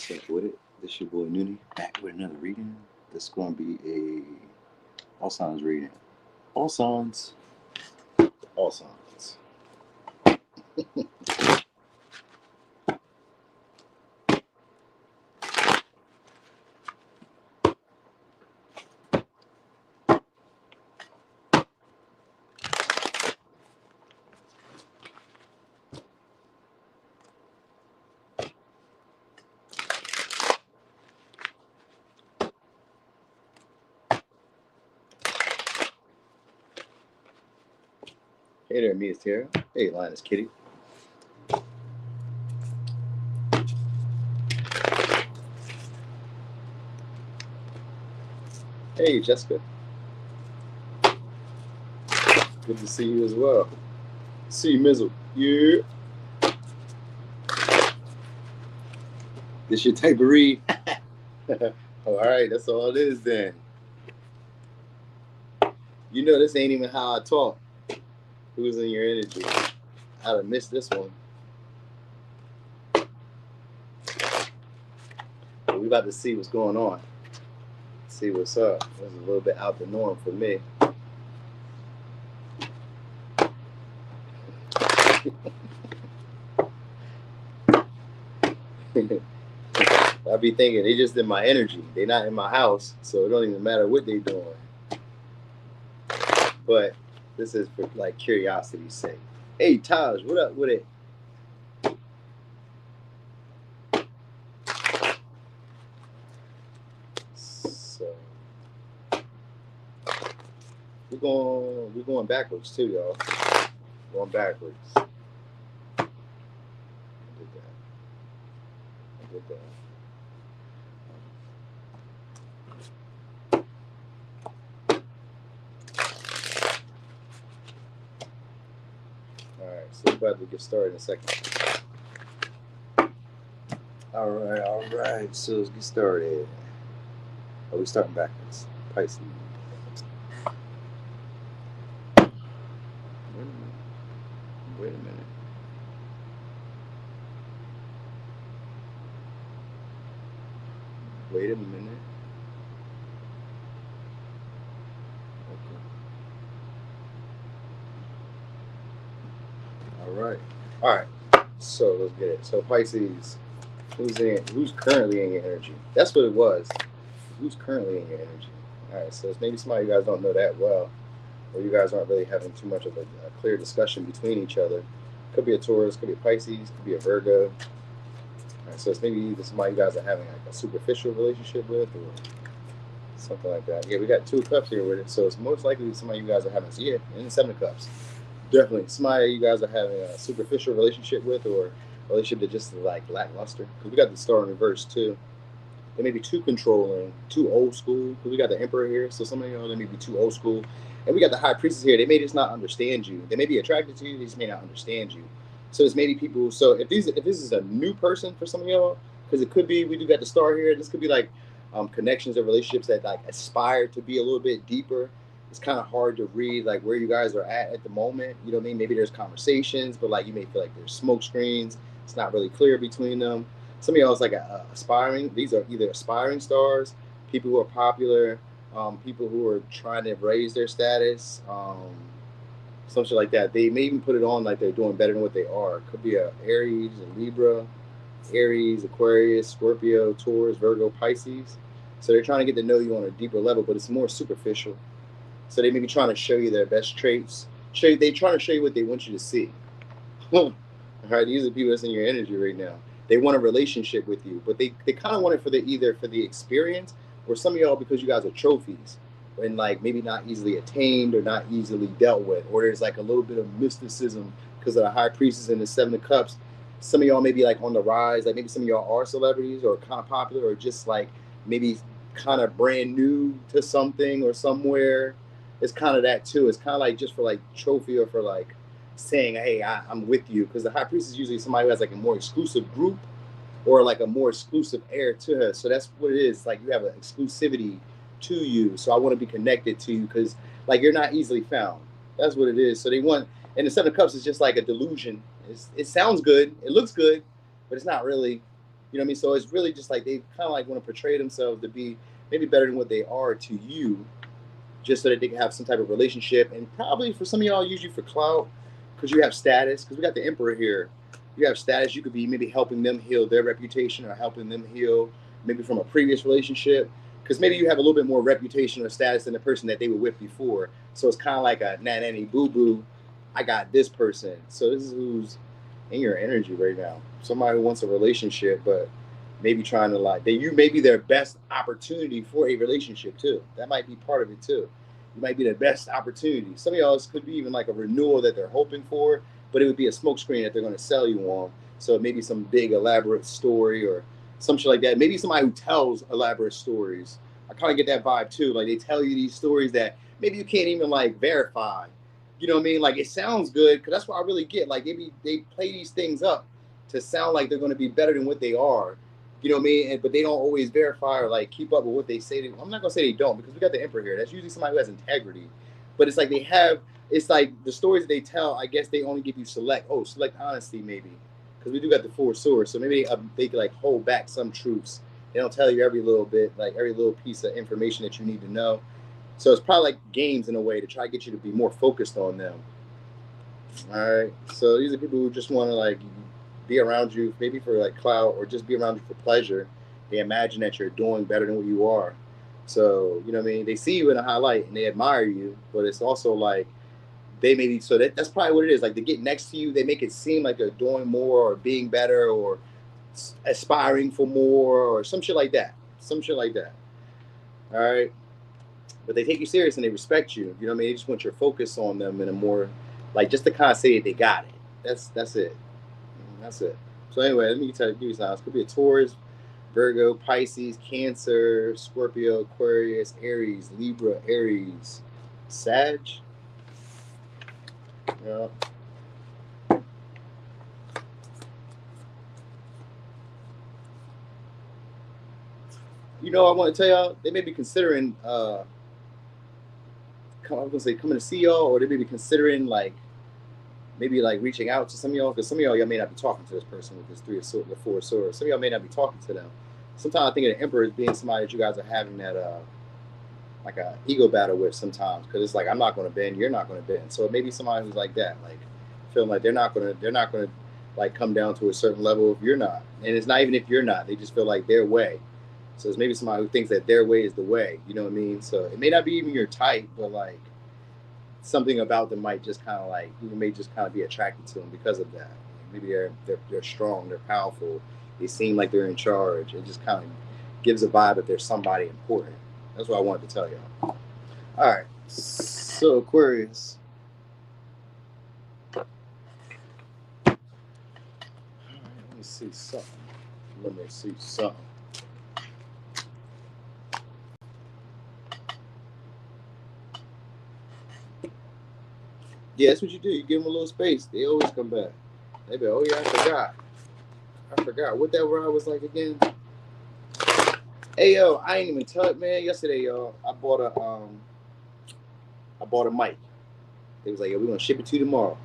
What's up with it? This your boy Noonie back with another reading. This is going to be a all signs reading. All signs. All signs. Hey there, Mia's Tara. Hey, Linus Kitty. Hey, Jessica. Good to see you as well. See you, Mizzle. Yeah. This your type of read? Oh, all right, that's all it is then. You know this ain't even how I talk. Who's in your energy? I'd have missed this one. But we about to see what's going on. See what's up. This is a little bit out the norm for me. I be thinking they just in my energy. They not in my house, so it don't even matter what they doing. But this is for like curiosity's sake. Hey Taj, what up with it? So we're going backwards too, y'all. Going backwards. I did that. Alright, so we're about to get started in a second. Alright, so let's get started. Oh, we're starting backwards. Pisces. Wait a minute. Wait a minute. Okay. Alright. So let's get it. So Pisces, who's currently in your energy? That's what it was. Who's currently in your energy? Alright, so maybe some of you guys don't know that well, or you guys aren't really having too much of a clear discussion between each other. Could be a Taurus, could be a Pisces, could be a Virgo. Alright, so it's maybe either somebody you guys are having like a superficial relationship with or something like that. Yeah, we got 2 cups here with it, so it's most likely somebody you guys are having. So yeah, in the 7 of cups. Definitely somebody you guys are having a superficial relationship with, or a relationship that just like lackluster. Because we got the star in reverse too. They may be too controlling, too old school. Because we got the Emperor here, so some of y'all they may be too old school. And we got the High Priestess here. They may just not understand you. They may be attracted to you. They just may not understand you. So it's maybe people. So if this is a new person for some of y'all, because it could be we do got the star here. This could be like connections or relationships that like aspire to be a little bit deeper. It's kind of hard to read like where you guys are at the moment. You know what I mean? Maybe there's conversations, but like you may feel like there's smoke screens. It's not really clear between them. Some of y'all is like aspiring. These are either aspiring stars, people who are popular, people who are trying to raise their status, something like that. They may even put it on like they're doing better than what they are. Could be a Aries, a Libra, Aries, Aquarius, Scorpio, Taurus, Virgo, Pisces. So they're trying to get to know you on a deeper level, but it's more superficial. So they may be trying to show you their best traits. They're trying to show you what they want you to see. All right, these are people that's in your energy right now. They want a relationship with you, but they kind of want it for either for the experience, or some of y'all because you guys are trophies and like maybe not easily attained or not easily dealt with, or there's like a little bit of mysticism because of the High Priestess and the 7 of Cups. Some of y'all may be like on the rise, like maybe some of y'all are celebrities or kind of popular, or just like maybe kind of brand new to something or somewhere. It's kind of that too. It's kind of like just for like trophy or for like saying, hey, I'm with you. Because the High Priestess is usually somebody who has like a more exclusive group or like a more exclusive air to her. So that's what it is. Like you have an exclusivity to you. So I want to be connected to you because like you're not easily found. That's what it is. So they want, and the 7 of Cups is just like a delusion. It sounds good. It looks good, but it's not really, You know what I mean? So it's really just like they kind of like want to portray themselves to be maybe better than what they are to you, just so that they can have some type of relationship. And probably for some of y'all, use you for clout because you have status. Because we got the Emperor here. You have status. You could be maybe helping them heal their reputation or helping them heal maybe from a previous relationship. Because maybe you have a little bit more reputation or status than the person that they were with before. So it's kind of like a nanny boo boo. I got this person. So this is who's in your energy right now. Somebody who wants a relationship, but maybe trying to like, you may be their best opportunity for a relationship too. That might be part of it too. You might be the best opportunity. Some of y'all could be even like a renewal that they're hoping for, but it would be a smokescreen that they're going to sell you on. So maybe some big elaborate story or some shit like that. Maybe somebody who tells elaborate stories. I kind of get that vibe too. Like they tell you these stories that maybe you can't even like verify. You know what I mean? Like it sounds good because that's what I really get. Like they play these things up to sound like they're going to be better than what they are. You know what I mean? But they don't always verify or like keep up with what they say. I'm not gonna say they don't because we got the Emperor here. That's usually somebody who has integrity. But it's like they have. It's like the stories that they tell. I guess they only give you select honesty maybe, because we do got the Four Swords. So maybe they could like hold back some truths. They don't tell you every little bit, like every little piece of information that you need to know. So it's probably like games in a way to try to get you to be more focused on them. All right. So these are people who just want to like be around you, maybe for like clout or just be around you for pleasure. They imagine that you're doing better than what you are. So, you know what I mean? They see you in a highlight and they admire you, but it's also like they maybe, so that's probably what it is. Like they get next to you, they make it seem like they're doing more or being better or aspiring for more or some shit like that. Some shit like that. All right. But they take you serious and they respect you. You know what I mean? They just want your focus on them in a more, like just to kind of say that they got it. That's it. That's it. So anyway, let me give you signs. Could be a Taurus, Virgo, Pisces, Cancer, Scorpio, Aquarius, Aries, Libra, Aries, Sag. Yeah. You know, I want to tell y'all, they may be considering, I was going to say coming to see y'all, or they may be considering like, maybe like reaching out to some of y'all, because some of y'all may not be talking to this person with this the Four Swords. Some of y'all may not be talking to them. Sometimes I think of the Emperor as being somebody that you guys are having that like a ego battle with sometimes, because it's like I'm not going to bend, you're not going to bend. So it may be somebody who's like that, like feeling like they're not going to like come down to a certain level if you're not, and it's not even if you're not. They just feel like their way. So it's maybe somebody who thinks that their way is the way. You know what I mean? So it may not be even your type, but like something about them might just kind of like, you may just kind of be attracted to them because of that. Maybe they're strong, they're powerful, they seem like they're in charge. It just kind of gives a vibe that there's somebody important. That's what I wanted to tell y'all. All right, so Aquarius. All right, let me see something. Yeah, that's what you do. You give them a little space. They always come back. They be, oh yeah, I forgot what that ride was like again. Hey yo, I ain't even tell it, man. Yesterday, y'all, I bought a mic. They was like, yo, we're gonna ship it to you tomorrow.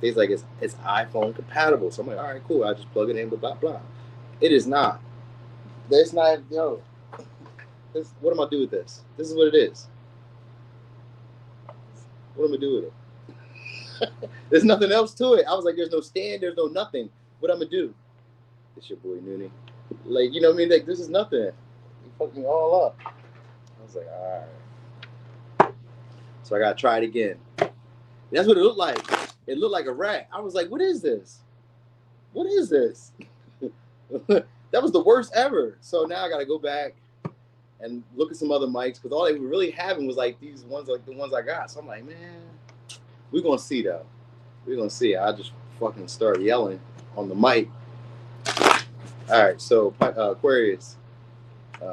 They was like, it's iPhone compatible. So I'm like, all right, cool. I just plug it in, blah blah. It is not. That's not, yo. What am I do with this? This is what it is. What am I do with it? There's nothing else to it. I was like, there's no stand, there's no nothing. What I'm gonna do? It's your boy Noonie. Like, you know what I mean? Like, this is nothing. You fucked me all up. I was like, all right. So I gotta try it again. And that's what it looked like. It looked like a rat. I was like, what is this? What is this? That was the worst ever. So now I gotta go back and look at some other mics, because all they were really having was like these ones, like the ones I got. So I'm like, man, we're gonna see though. We're gonna see. I just fucking start yelling on the mic. All right, so Aquarius,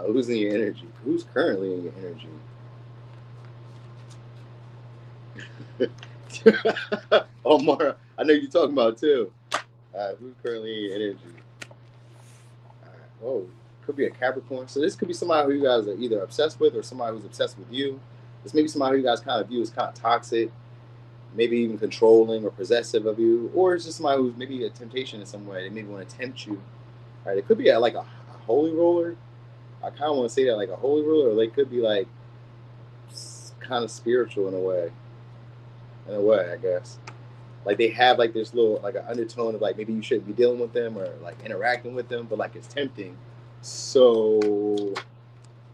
who's in your energy? Who's currently in your energy? Oh, Mara, I know you're talking about too. Who's currently in your energy? All right. Oh, could be a Capricorn. So this could be somebody who you guys are either obsessed with or somebody who's obsessed with you. This may be somebody who you guys kind of view as kind of toxic, maybe even controlling or possessive of you, or it's just somebody who's maybe a temptation in some way. They maybe want to tempt you All right, it could be like a holy roller. I kind of want to say that like a holy roller, or they could be like kind of spiritual in a way. In a way, I guess. Like they have like this little like an undertone of like maybe you shouldn't be dealing with them or like interacting with them, but like it's tempting. So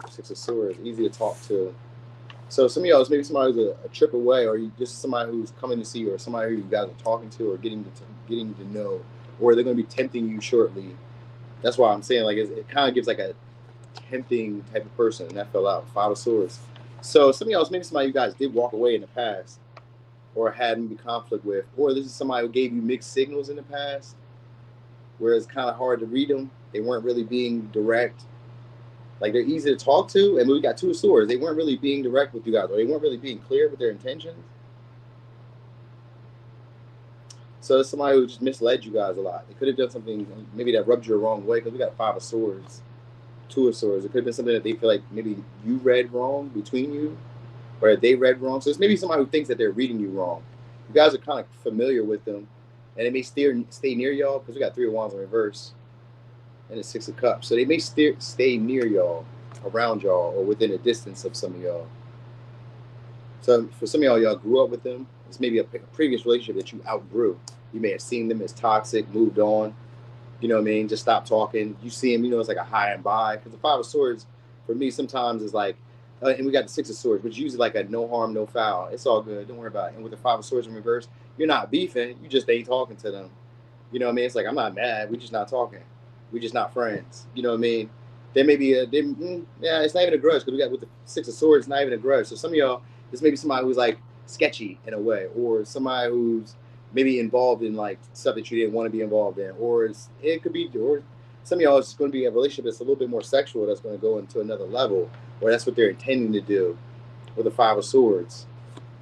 Six of Swords, easy to talk to. So some of y'all is maybe somebody who's a trip away, or you just somebody who's coming to see you, or somebody who you guys are talking to, or getting to know, or they're going to be tempting you shortly. That's why I'm saying like it kind of gives like a tempting type of person, and that fell out. Five of Swords. So some of y'all is maybe somebody you guys did walk away in the past, or had maybe conflict with, or this is somebody who gave you mixed signals in the past, where it's kind of hard to read them. They weren't really being direct. Like they're easy to talk to, and we got Two of Swords. They weren't really being direct with you guys, or they weren't really being clear with their intentions. So it's somebody who just misled you guys a lot. They could have done something maybe that rubbed you the wrong way, because we got Five of Swords, Two of Swords. It could have been something that they feel like maybe you read wrong between you, or they read wrong. So it's maybe somebody who thinks that they're reading you wrong. You guys are kind of familiar with them, and they may stay near y'all, because we got Three of Wands in reverse and the Six of Cups. So they may stay near y'all, around y'all, or within a distance of some of y'all. So for some of y'all grew up with them. It's maybe a previous relationship that you outgrew. You may have seen them as toxic, moved on. You know what I mean? Just stop talking. You see them, it's like a high and by. Because the Five of Swords, for me, sometimes is like, and we got the Six of Swords, which is usually like a no harm, no foul. It's all good. Don't worry about it. And with the Five of Swords in reverse, you're not beefing. You just ain't talking to them. You know what I mean? It's like, I'm not mad. We're just not talking. We're just not friends. You know what I mean? There may be it's not even a grudge, because we got with the Six of Swords, it's not even a grudge. So some of y'all, this may be somebody who's like sketchy in a way, or somebody who's maybe involved in like stuff that you didn't want to be involved in, or it could be, or some of y'all it's going to be a relationship that's a little bit more sexual, that's going to go into another level, or that's what they're intending to do with the Five of Swords,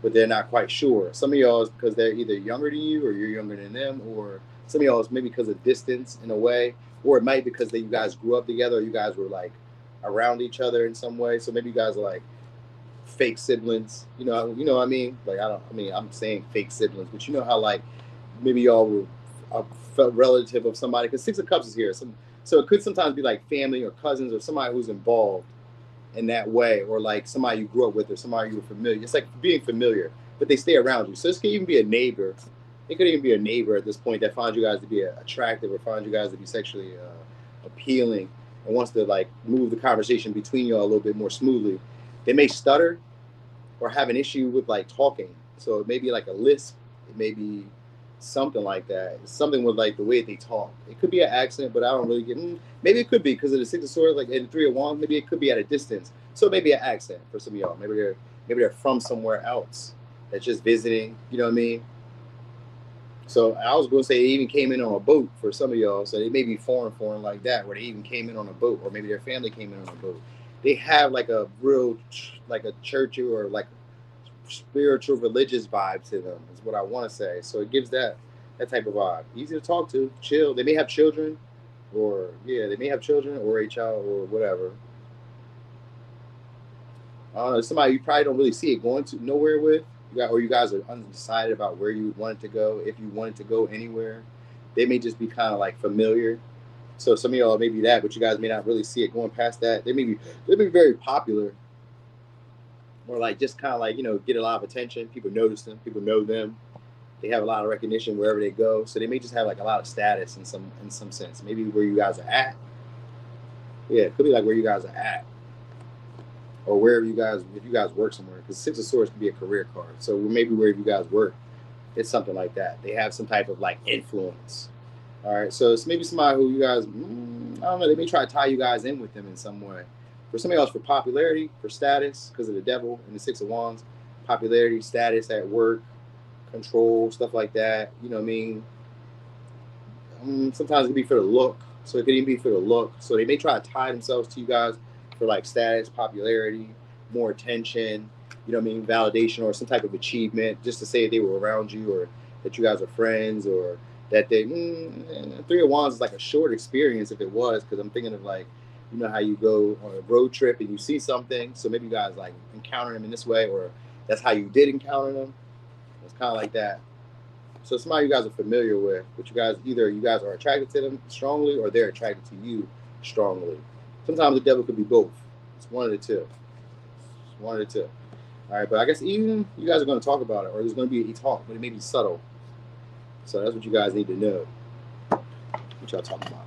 but they're not quite sure. Some of y'all is because they're either younger than you, or you're younger than them, or some of y'all is maybe because of distance in a way, or it might be because you guys grew up together, or you guys were like around each other in some way. So maybe you guys are like fake siblings. You know what I mean? Like I'm saying fake siblings, but you know how like maybe y'all were a relative of somebody, because Six of Cups is here. So it could sometimes be like family or cousins, or somebody who's involved in that way, or like somebody you grew up with, or somebody you were familiar. It's like being familiar, but they stay around you. So this could even be a neighbor. It could even be a neighbor at this point that finds you guys to be attractive, or finds you guys to be sexually appealing, and wants to like move the conversation between you all a little bit more smoothly. They may stutter or have an issue with like talking. So it may be like a lisp. It may be something like that. It's something with like the way they talk. It could be an accent, but I don't really get. Maybe it could be because of the Six of Swords, like and the Three of Wands. Maybe it could be at a distance. So maybe an accent for some of y'all. Maybe they're from somewhere else that's just visiting. You know what I mean? So I was going to say they even came in on a boat for some of y'all. So they may be foreign like that, where they even came in on a boat, or maybe their family came in on a boat. They have like a real, like a churchy or like spiritual religious vibe to them, is what I want to say. So it gives that type of vibe. Easy to talk to, chill. They may have children, or they may have children or a child or whatever. Somebody you probably don't really see it going to nowhere with. You guys are undecided about where you want it to go, if you want it to go anywhere. They may just be kind of like familiar. So some of y'all may be that, but you guys may not really see it going past that. They may be very popular, or like just kind of like get a lot of attention. People notice them. People know them. They have a lot of recognition wherever they go. So they may just have like a lot of status in some sense. Maybe where you guys are at. Yeah, it could be like where you guys are at, or wherever if you guys work somewhere. Because Six of Swords could be a career card. So maybe wherever you guys work, it's something like that. They have some type of like influence. All right, so it's maybe somebody who you guys, I don't know, they may try to tie you guys in with them in some way. For somebody else, for popularity, for status, because of the Devil and the Six of Wands, popularity, status at work, control, stuff like that. You know what I mean? Sometimes it can be for the look. So it could even be for the look. So they may try to tie themselves to you guys for like status, popularity, more attention, you know what I mean, validation, or some type of achievement, just to say they were around you, or that you guys are friends, or that they, Three of Wands is like a short experience if it was, because I'm thinking of like, you know how you go on a road trip and you see something, so maybe you guys like encounter them in this way, or that's how you did encounter them. It's kind of like that. So somebody you guys are familiar with, but you guys either you guys are attracted to them strongly or they're attracted to you strongly. Sometimes the devil could be both. It's one of the two. It's one of the two. All right, but I guess even you guys are going to talk about it, or there's going to be a talk, but it may be subtle. So that's what you guys need to know. What y'all talking about?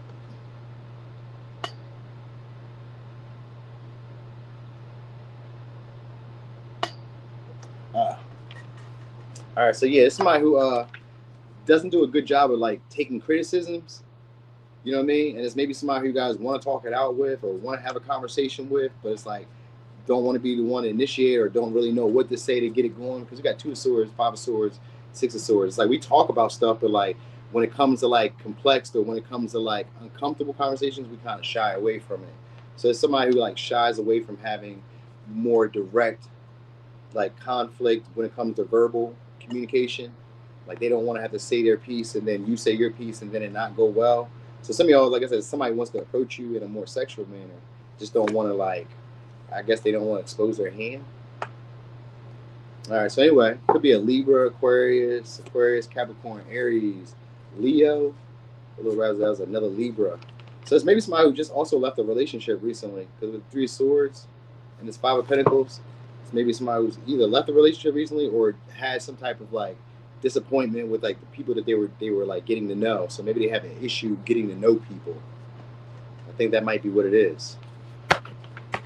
All right, so yeah, it's somebody who doesn't do a good job of like taking criticisms. You know what I mean? And it's maybe somebody who you guys want to talk it out with or want to have a conversation with, but it's like don't want to be the one to initiate or don't really know what to say to get it going. Because we got 2 of swords, 5 of swords, 6 of swords. It's like we talk about stuff, but like when it comes to like complex or when it comes to like uncomfortable conversations, we kind of shy away from it. So it's somebody who like shies away from having more direct like conflict when it comes to verbal communication. Like they don't want to have to say their piece and then you say your piece and then it not go well. So some of y'all, like I said, somebody wants to approach you in a more sexual manner, just don't want to like, I guess they don't want to expose their hand. All right, so anyway, could be a Libra, Aquarius, Capricorn, Aries, Leo. A little rather, that was another Libra. So it's maybe somebody who just also left a relationship recently because with 3 swords and this 5 of Pentacles, it's maybe somebody who's either left a relationship recently or had some type of like disappointment with like the people that they were like getting to know. So maybe they have an issue getting to know people. I think that might be what it is.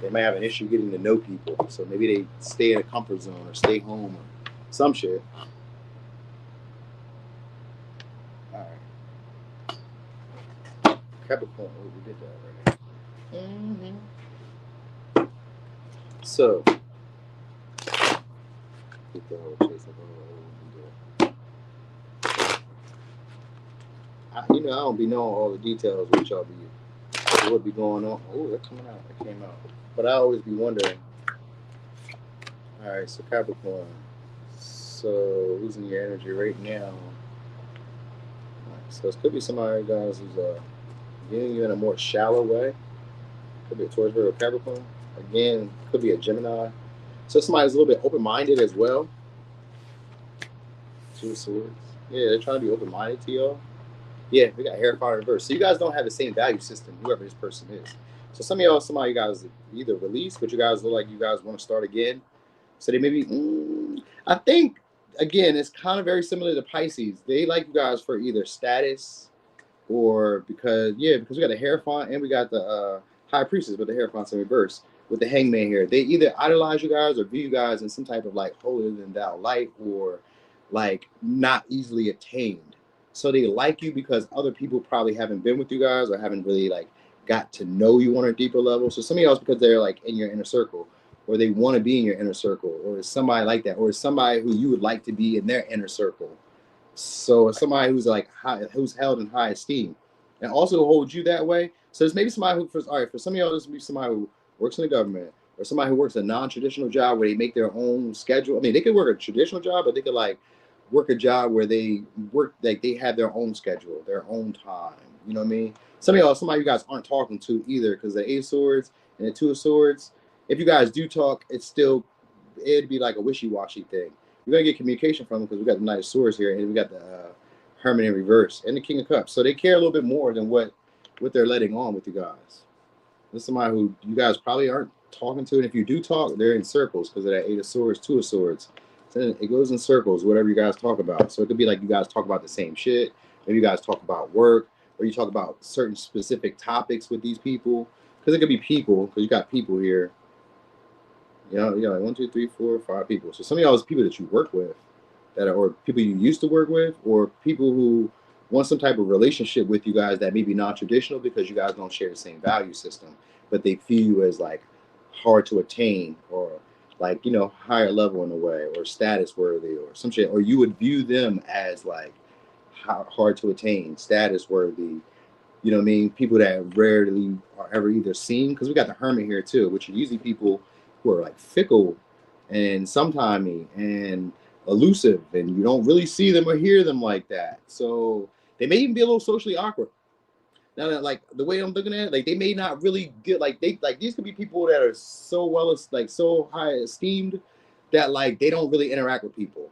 They might have an issue getting to know people. So maybe they stay in a comfort zone or stay home or some shit. All right. Capricorn. Oh, we did that already. Mm-hmm. So. Get the whole chase up. I don't be knowing all the details which y'all be what be going on. Oh, that's coming out. That came out. But I always be wondering. All right, so Capricorn. So who's in your energy right now? All right, so it could be somebody, guys, who's getting you in a more shallow way. Could be a Taurus, Virgo, Capricorn. Again, could be a Gemini. So somebody's a little bit open-minded as well. 2 of Swords. Yeah, they're trying to be open-minded to y'all. Yeah, we got hair fire reverse. So you guys don't have the same value system, whoever this person is. So some of y'all, somebody you guys either release, but you guys look like you guys want to start again. So they maybe, I think, again, it's kind of very similar to Pisces. They like you guys for either status or because we got the Hierophant and we got the High Priestess with the Hierophant's in reverse with the Hangman here. They either idolize you guys or view you guys in some type of like holier than thou light or like not easily attained. So they like you because other people probably haven't been with you guys or haven't really like got to know you on a deeper level. So some of y'all because they're like in your inner circle or they want to be in your inner circle or it's somebody like that or it's somebody who you would like to be in their inner circle. So it's somebody who's like who's held in high esteem and also holds you that way. So it's maybe somebody who, for some of y'all, this would be somebody who works in the government or somebody who works a non-traditional job where they make their own schedule. I mean, they could work a traditional job, but they could like work a job where they work like they have their own schedule, their own time. You know what I mean? Some of y'all, somebody you guys aren't talking to either because the 8 of Swords and the 2 of Swords. If you guys do talk, it'd be like a wishy-washy thing. You're gonna get communication from them because we got the Knight of Swords here and we got the Hermit in reverse and the King of Cups. So they care a little bit more than what they're letting on with you guys. This is somebody who you guys probably aren't talking to, and if you do talk, they're in circles because of that 8 of Swords, 2 of Swords. So it goes in circles, whatever you guys talk about. So it could be like you guys talk about the same shit. Maybe you guys talk about work, or you talk about certain specific topics with these people. Because it could be people, because you got people here. You got like 1, 2, 3, 4, 5 people. So some of y'all is people that you work with, or people you used to work with, or people who want some type of relationship with you guys that may be non-traditional because you guys don't share the same value system, but they feel you as like hard to attain or like, higher level in a way or status worthy or some shit, or you would view them as like hard to attain, status worthy, you know what I mean? People that rarely are ever either seen, because we got the Hermit here too, which are usually people who are like fickle and sometimey and elusive, and you don't really see them or hear them like that. So they may even be a little socially awkward. Now that like the way I'm looking at it, like they may not really get like these could be people that are so so high esteemed that like they don't really interact with people.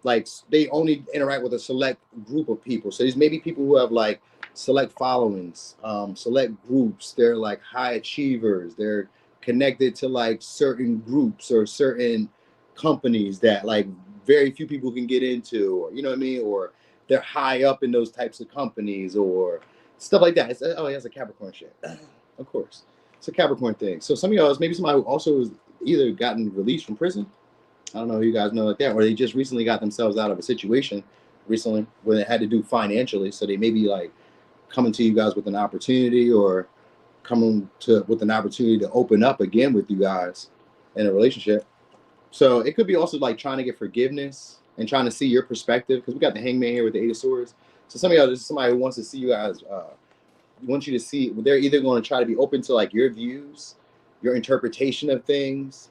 like they only interact with a select group of people. So there's maybe people who have like select followings, select groups. They're like high achievers. They're connected to like certain groups or certain companies that like very few people can get into, or you know what I mean, or they're high up in those types of companies or stuff like that. Oh, he has a Capricorn shit. Of course, it's a Capricorn thing. So some of y'all, maybe somebody who also has either gotten released from prison. I don't know if you guys know like that, or they just recently got themselves out of a situation recently where they had to do financially. So they may be like coming to you guys with an opportunity, or coming to with an opportunity to open up again with you guys in a relationship. So it could be also like trying to get forgiveness and trying to see your perspective, because we got the Hangman here with the Eight of Swords. So some of y'all, there's somebody who wants to see you guys, wants you to see, they're either going to try to be open to like your views, your interpretation of things,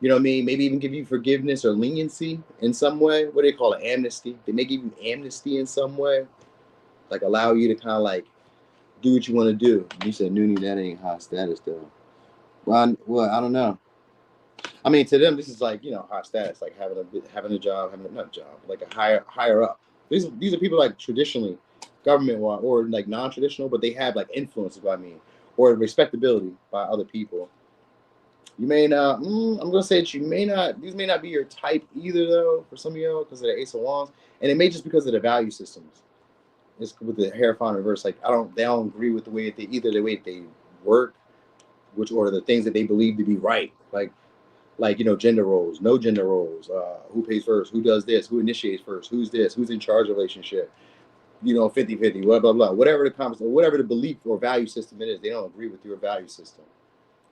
you know what I mean? Maybe even give you forgiveness or leniency in some way. What do they call it? Amnesty. They may give you amnesty in some way, like allow you to kind of like do what you want to do. You said, Noonie, that ain't high status though. Well, I don't know. I mean, to them, this is like, you know, high status, like having a job, not a job, like a higher up. These are people like traditionally government or like non-traditional, but they have like influence, is what I mean, or respectability by other people. You may not. I'm gonna say that you may not. These may not be your type either, though. For some of y'all, because of the Ace of Wands, and it may just because of the value systems. It's with the Hierophant reverse. Like they don't agree with the way that the way that they work, which or the things that they believe to be right. Like you know, gender roles, no gender roles. Who pays first? Who does this? Who initiates first? Who's this? Who's in charge of the relationship? You know, 50-50, blah blah blah. Whatever the conversation, whatever the belief or value system it is, they don't agree with your value system,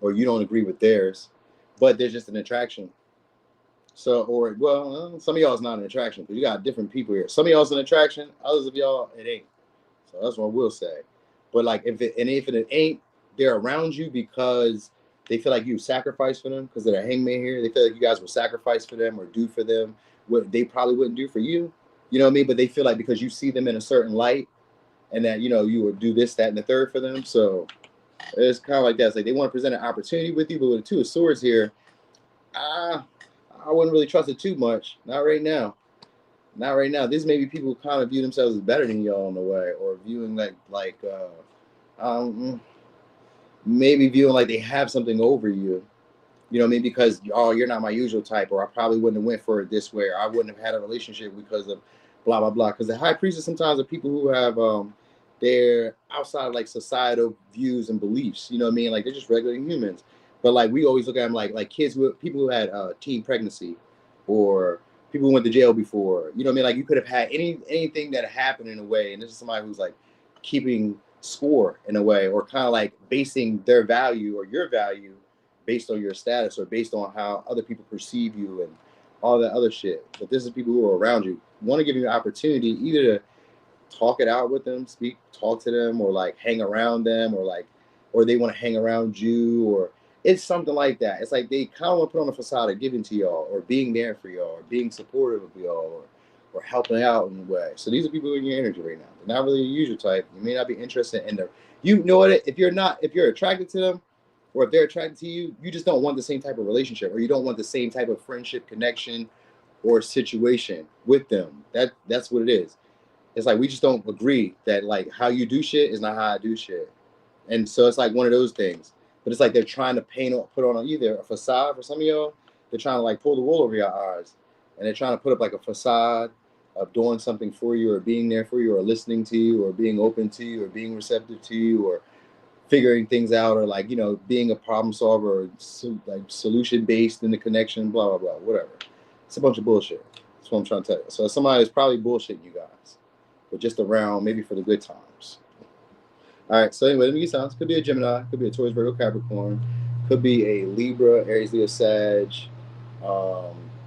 or you don't agree with theirs, but there's just an attraction. So, or well, some of y'all is not an attraction because you got different people here. Some of y'all is an attraction, others of y'all it ain't. So that's what I will say. But like if it ain't, they're around you because they feel like you sacrificed for them because they're a hangman here. They feel like you guys will sacrifice for them or do for them what they probably wouldn't do for you. You know what I mean? But they feel like because you see them in a certain light and that you know you would do this, that, and the third for them. So it's kind of like that. It's like they want to present an opportunity with you, but with the Two of Swords here, I wouldn't really trust it too much. Not right now. Not right now. This may be people who kind of view themselves as better than y'all in a way, or viewing maybe viewing like they have something over you. You know what I mean? Because you're not my usual type, or I probably wouldn't have went for it this way, or I wouldn't have had a relationship because of blah blah blah. Because the high priestess sometimes are people who have they're outside of like societal views and beliefs. You know what I mean? Like they're just regular humans. But like we always look at them like kids people who had teen pregnancy, or people who went to jail before. You know what I mean? Like you could have had anything that happened in a way, and this is somebody who's like keeping score in a way, or kind of like basing their value or your value based on your status or based on how other people perceive you and all that other shit. But this is people who are around you, want to give you an opportunity either to talk it out with them, talk to them, or like hang around them, or they want to hang around you, or it's something like that. It's like they kind of want to put on a facade of giving to y'all, or being there for y'all, or being supportive of y'all, or helping out in a way. So these are people in your energy right now. They're not really a usual type. You may not be interested in them. You know what? If you're attracted to them, or if they're attracted to you, you just don't want the same type of relationship, or you don't want the same type of friendship, connection, or situation with them. That's what it is. It's like we just don't agree that like how you do shit is not how I do shit. And so it's like one of those things. But it's like they're trying to put on either a facade for some of y'all. They're trying to like pull the wool over your eyes. And they're trying to put up like a facade of doing something for you, or being there for you, or listening to you, or being open to you, or being receptive to you, or figuring things out, or like, you know, being a problem solver, or like solution based in the connection, blah, blah, blah, whatever. It's a bunch of bullshit. That's what I'm trying to tell you. So somebody is probably bullshitting you guys, but just around maybe for the good times. All right. So anyway, let me get sounds. Could be a Gemini, could be a Taurus, Virgo, Capricorn, could be a Libra, Aries, Leo, Sag,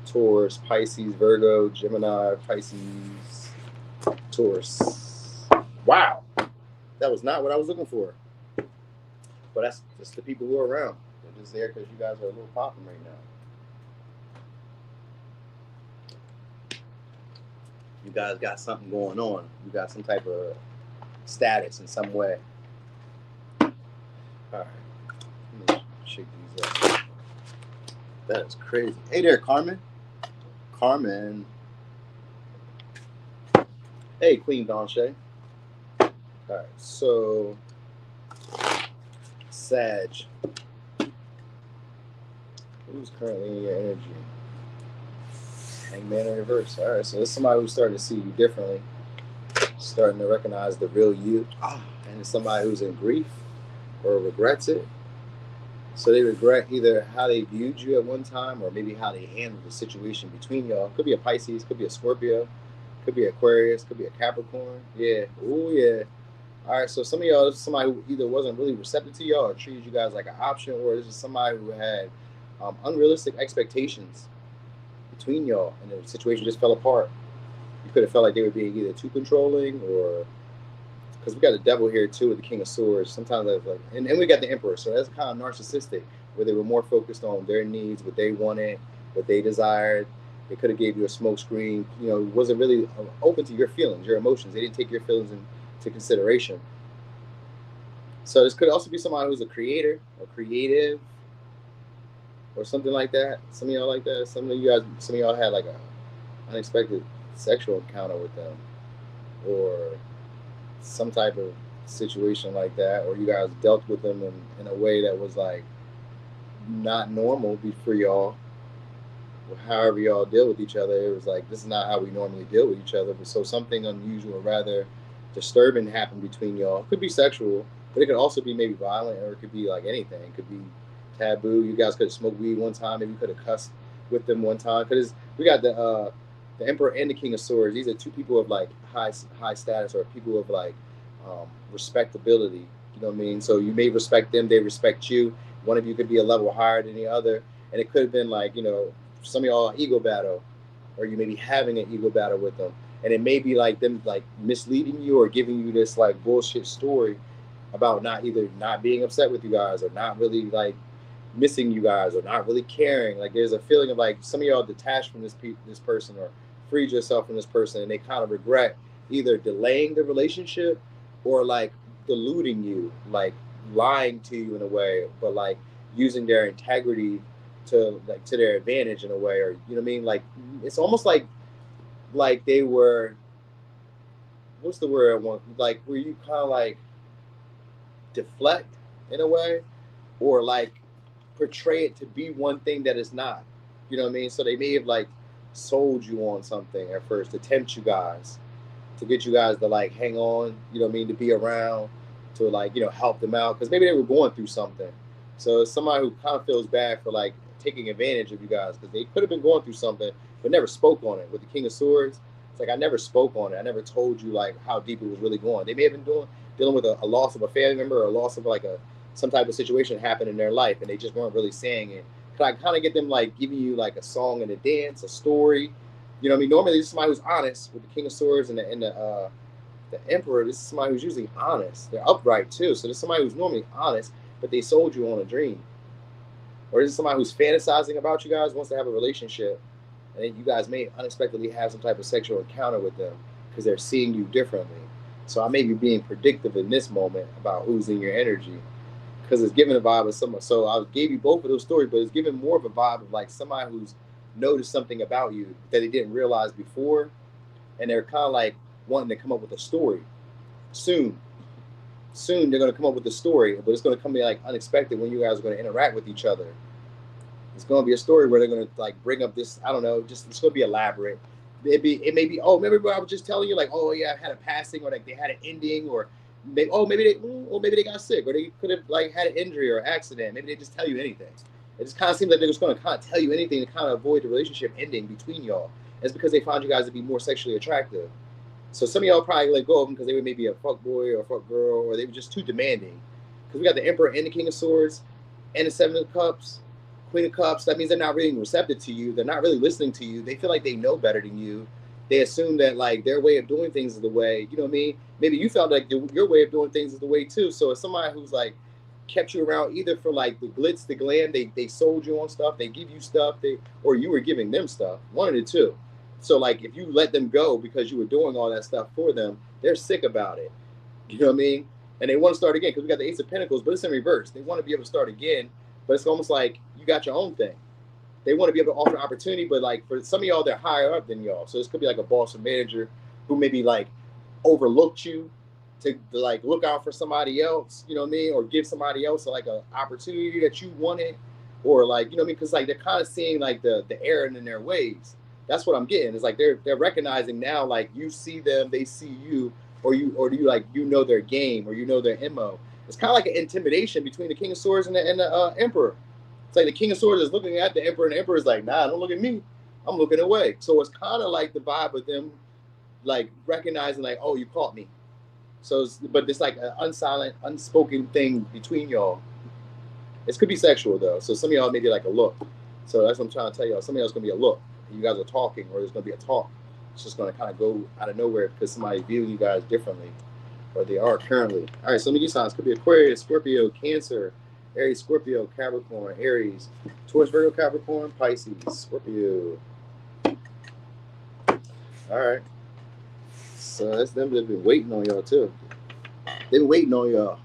Taurus, Pisces, Virgo, Gemini, Pisces, Taurus. Wow, that was not what I was looking for. But that's just the people who are around. They're just there because you guys are a little popping right now. You guys got something going on. You got some type of status in some way. All right. Let me shake these up. That is crazy. Hey there, Carmen. Carmen. Hey, Queen Donche. All right, so Sag. Who's currently in your energy? Hangman in reverse. All right, so it's somebody who's starting to see you differently, starting to recognize the real you. And it's somebody who's in grief or regrets it. So they regret either how they viewed you at one time or maybe how they handled the situation between y'all. Could be a Pisces, could be a Scorpio, could be Aquarius, could be a Capricorn. Yeah. Oh, yeah. All right, so some of y'all, this is somebody who either wasn't really receptive to y'all or treated you guys like an option, or this is somebody who had unrealistic expectations between y'all, and the situation just fell apart. You could have felt like they were being either too controlling, or because we got the devil here too with the King of Swords. Sometimes I like, and we got the Emperor, so that's kind of narcissistic, where they were more focused on their needs, what they wanted, what they desired. They could have gave you a smoke screen. You know, wasn't really open to your feelings, your emotions. They didn't take your feelings into consideration. So this could also be somebody who's a creator or creative or something like that. Some of y'all like that. Some of y'all had like a unexpected sexual encounter with them, or some type of situation like that, or you guys dealt with them in a way that was like not normal for y'all. However y'all deal with each other, it was like, this is not how we normally deal with each other. But so something unusual or rather disturbing happened between y'all. It could be sexual, but it could also be maybe violent, or it could be like anything. It could be taboo. You guys could have smoked weed one time. Maybe you could have cussed with them one time. Because we got the Emperor and the King of Swords. These are two people of like high status, or people of like respectability. You know what I mean? So you may respect them, they respect you. One of you could be a level higher than the other, and it could have been like, you know, some of y'all ego battle, or you may be having an ego battle with them, and it may be like them like misleading you or giving you this like bullshit story about not being upset with you guys, or not really like missing you guys, or not really caring. Like there's a feeling of like some of y'all detached from this person, or freed yourself from this person, and they kind of regret either delaying the relationship or like deluding you, like lying to you in a way, but like using their integrity to their advantage in a way, or you know what I mean? Like it's almost like they were, what's the word I want? Like where you kind of like deflect in a way, or like portray it to be one thing that is not. You know what I mean? So they may have like sold you on something at first to tempt you guys, to get you guys to like hang on, you know what I mean, to be around, to like, you know, help them out, because maybe they were going through something. So it's somebody who kind of feels bad for like taking advantage of you guys, because they could have been going through something but never spoke on it. With the King of Swords, it's like, I never spoke on it. I never told you like how deep it was really going. They may have been dealing with a loss of a family member, or a loss of like some type of situation happened in their life, and they just weren't really saying it. Could I kind of get them like giving you like a song and a dance, a story? You know what I mean? Normally, this is somebody who's honest. With the King of Swords and the Emperor, this is somebody who's usually honest. They're upright too. So there's somebody who's normally honest, but they sold you on a dream. Or is it somebody who's fantasizing about you guys, wants to have a relationship, and then you guys may unexpectedly have some type of sexual encounter with them because they're seeing you differently. So I may be being predictive in this moment about who's in your energy, because it's giving a vibe of someone. So I gave you both of those stories, but it's giving more of a vibe of like somebody who's noticed something about you that they didn't realize before, and they're kind of like wanting to come up with a story. Soon they're going to come up with a story, but it's going to come be like unexpected when you guys are going to interact with each other. It's going to be a story where they're going to like bring up this, I don't know, just it's going to be elaborate. It may be, oh, remember I was just telling you, like, oh yeah, I had a passing, or like they had an ending, or maybe they got sick, or they could have like had an injury or accident. Maybe they just tell you anything. It just kind of seems like they're just going to kind of tell you anything to kind of avoid the relationship ending between y'all. It's because they found you guys to be more sexually attractive. So some of y'all probably let go of them because they were maybe a fuck boy or a fuck girl, or they were just too demanding. Because we got the Emperor and the King of Swords and the Seven of Cups, Queen of Cups. That means they're not really receptive to you. They're not really listening to you. They feel like they know better than you. They assume that like their way of doing things is the way. You know what I mean? Maybe you felt like your way of doing things is the way too. So it's somebody who's like kept you around either for like the glitz, the glam. They sold you on stuff. They give you stuff. Or you were giving them stuff. One of the two. So like if you let them go because you were doing all that stuff for them, they're sick about it. You know what I mean? And they want to start again, because we got the Ace of Pentacles, but it's in reverse. They want to be able to start again, but it's almost like you got your own thing. They want to be able to offer an opportunity, but like for some of y'all, they're higher up than y'all. So this could be like a boss or manager who maybe like overlooked you to like look out for somebody else, you know what I mean, or give somebody else like an opportunity that you wanted, or like, you know what I mean, because like they're kind of seeing like the error in their ways. That's what I'm getting. It's like they're recognizing now, like you see them, they see you, or do you like, you know, their game, or you know their MO. It's kind of like an intimidation between the King of Swords and the Emperor. It's like the King of Swords is looking at the Emperor, and the Emperor is like, nah, don't look at me, I'm looking away. So it's kind of like the vibe of them like recognizing like, oh, you caught me. So but it's like an unsilent, unspoken thing between y'all. It could be sexual though. So some of y'all maybe like a look. So that's what I'm trying to tell y'all. Some of y'all's gonna be a look. You guys are talking, or there's gonna be a talk. It's just gonna kind of go out of nowhere because somebody's viewing you guys differently, or they are currently. All right, so let me give signs. Could be Aquarius, Scorpio, Cancer, Aries, Scorpio, Capricorn, Aries, Taurus, Virgo, Capricorn, Pisces, Scorpio. All right. So that's them that have been waiting on y'all too. They've been waiting on y'all.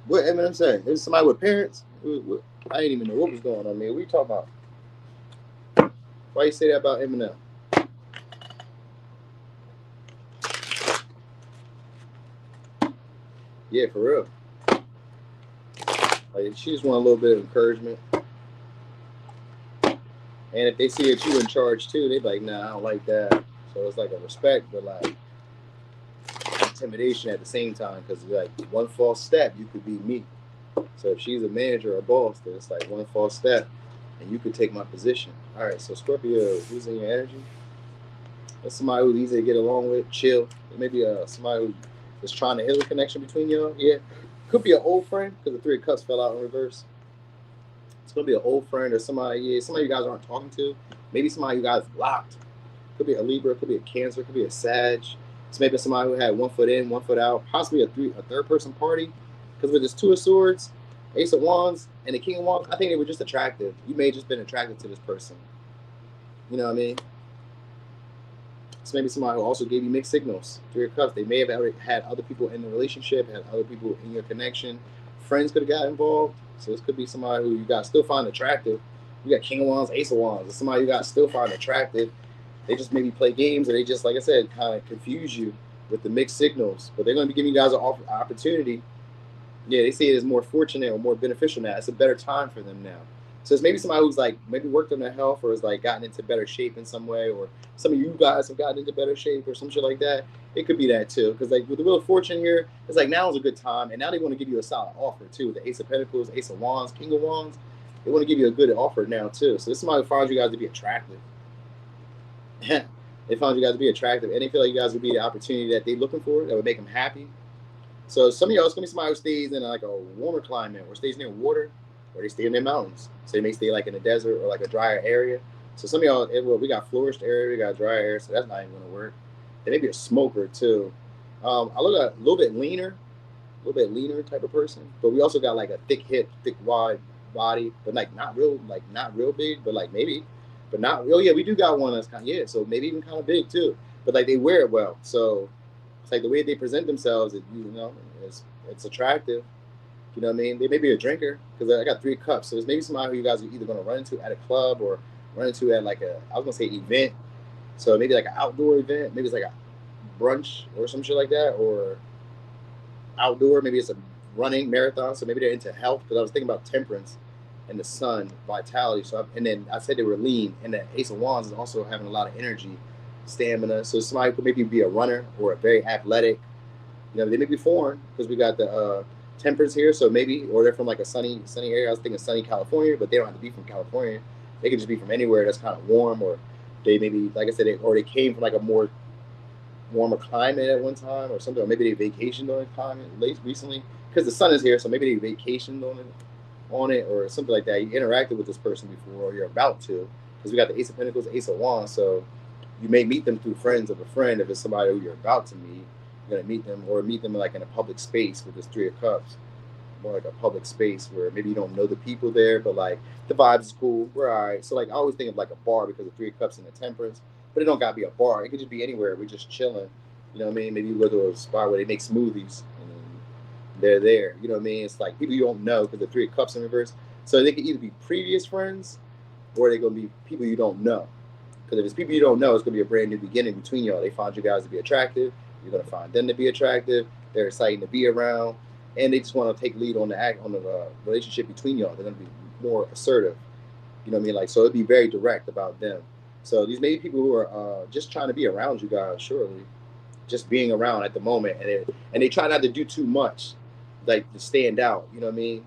What Eminem say? Is somebody with parents? I didn't even know what was going on, man. What are you talking about? Why you say that about Eminem? Yeah, for real. Like, she just want a little bit of encouragement. And if they see that you in charge too, they be like, nah, I don't like that. So it's like a respect, but like intimidation at the same time, because like one false step, you could be me. So if she's a manager or a boss, then it's like one false step, and you could take my position. All right, so Scorpio, who's in your energy? That's somebody who's easy to get along with, chill. Maybe somebody who is trying to heal the connection between y'all. Yeah, could be an old friend because the Three of Cups fell out in reverse. It's gonna be an old friend or somebody. Yeah, somebody you guys aren't talking to. Maybe somebody you guys blocked. Could be a Libra, could be a Cancer, could be a Sag. It's maybe somebody who had 1 foot in, 1 foot out. Possibly a third person party. Because with this Two of Swords, Ace of Wands, and the King of Wands, I think they were just attractive. You may have just been attracted to this person. You know what I mean? It's maybe somebody who also gave you mixed signals. Three of Cups. They may have had other people in the relationship, had other people in your connection. Friends could have got involved. So this could be somebody who you guys still find attractive. You got King of Wands, Ace of Wands. It's somebody you guys still find attractive. They just maybe play games, or they just, like I said, kind of confuse you with the mixed signals. But they're going to be giving you guys an opportunity. Yeah, they say it is more fortunate or more beneficial now. It's a better time for them now. So it's maybe somebody who's like maybe worked on their health, or has like gotten into better shape in some way, or some of you guys have gotten into better shape or some shit like that. It could be that too, because like with the Wheel of Fortune here, it's like now is a good time, and now they want to give you a solid offer too. The Ace of Pentacles, Ace of Wands, King of Wands, they want to give you a good offer now too. So this is somebody who finds you guys to be attractive. They found you guys to be attractive, and they feel like you guys would be the opportunity that they're looking for that would make them happy. So some of y'all, it's gonna be somebody who stays in like a warmer climate, or stays near water, or they stay in their mountains. So they may stay like in a desert or like a drier area. So some of y'all, well, we got flourished area, we got dry area, so that's not even gonna work. They may be a smoker too. I look at a little bit leaner type of person, but we also got like a thick hip, thick wide body, but like not real big, but like maybe, but not. Oh yeah, we do got one that's kind of, so maybe even kind of big too. But like they wear it well, so it's like the way they present themselves. It's attractive. You know what I mean? They may be a drinker, because I got 3 cups. So it's maybe somebody who you guys are either going to run into at a club, or run into at like I was going to say event. So maybe like an outdoor event. Maybe it's like a brunch or some shit like that, or outdoor. Maybe it's a running marathon. So maybe they're into health, because I was thinking about temperance and the sun, vitality. So and then I said they were lean, and the Ace of Wands is also having a lot of energy, stamina. So somebody could maybe be a runner or a very athletic. You know, they may be foreign, because we got the temperance here, so maybe, or they're from like a sunny area. I was thinking sunny California, but they don't have to be from California. They could just be from anywhere that's kind of warm, or they maybe, like I said, they came from like a more warmer climate at one time or something, or maybe they vacationed on a climate recently, because the sun is here, so maybe they vacationed on it or something like that. You interacted with this person before, or you're about to, because we got the Ace of Pentacles, Ace of Wands, so you may meet them through friends of a friend. If it's somebody who you're about to meet, you're gonna meet them, or meet them like in a public space with this 3 of Cups, more like a public space where maybe you don't know the people there, but like the vibes is cool. We're all right. So like I always think of like a bar, because of 3 of Cups and the temperance, but it don't gotta be a bar. It could just be anywhere. We're just chilling. You know what I mean? Maybe you go to a spot where they make smoothies and they're there. You know what I mean? It's like people you don't know, because the 3 of Cups in reverse. So they could either be previous friends, or they're gonna be people you don't know. Because if it's people you don't know, it's going to be a brand new beginning between y'all. They find you guys to be attractive. You're going to find them to be attractive. They're exciting to be around. And they just want to take lead on the relationship between y'all. They're going to be more assertive. You know what I mean? Like, so it'd be very direct about them. So these may be people who are just trying to be around you guys, surely. Just being around at the moment. And they try not to do too much, like to stand out. You know what I mean?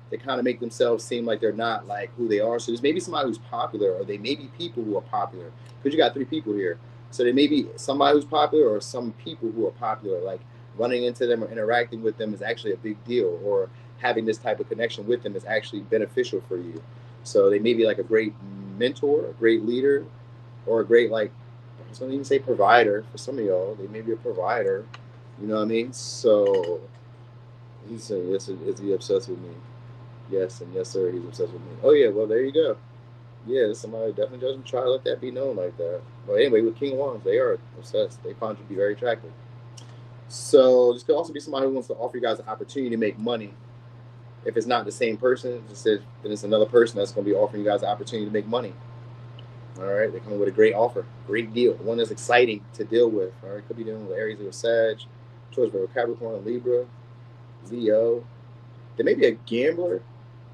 They kind of make themselves seem like they're not like who they are. So there's maybe somebody who's popular, or they may be people who are popular. Because you got 3 people here. So there may be somebody who's popular or some people who are popular. Like running into them or interacting with them is actually a big deal. Or having this type of connection with them is actually beneficial for you. So they may be like a great mentor, a great leader, or a great, like, I was going to even say provider for some of y'all. They may be a provider. You know what I mean? So he's saying, yes, is he obsessed with me? Yes, and yes, sir, he's obsessed with me. Oh, yeah, well, there you go. Yeah, somebody definitely doesn't try to let that be known like that. But anyway, with King Wands, they are obsessed. They find you to be very attractive. So this could also be somebody who wants to offer you guys an opportunity to make money. If it's not the same person, then it's another person that's going to be offering you guys an opportunity to make money. All right, they're coming with a great offer, great deal, one that's exciting to deal with. All right, could be dealing with Aries, Leo, Sag, Taurus, Virgo, Capricorn, Libra, Leo. There may be a gambler,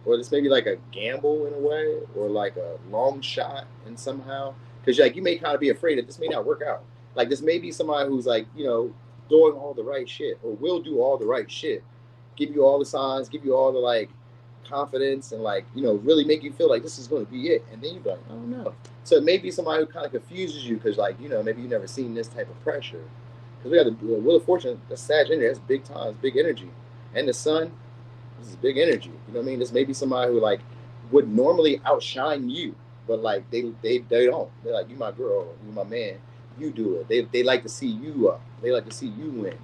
or this may be like a gamble in a way, or like a long shot in somehow. Because like you may kind of be afraid that this may not work out. Like this may be somebody who's like, you know, doing all the right shit, or will do all the right shit, give you all the signs, give you all the like confidence, and like, you know, really make you feel like this is going to be it. And then you're like, I don't know. So it may be somebody who kind of confuses you because, like, you know, maybe you've never seen this type of pressure. Because we got the Wheel of Fortune, that's Sag energy, that's big time, it's big energy. And the Sun, this is big energy. You know what I mean? This may be somebody who like would normally outshine you, but like they don't. They're like, you my girl, you my man, you do it. They like to see you up. They like to see you win.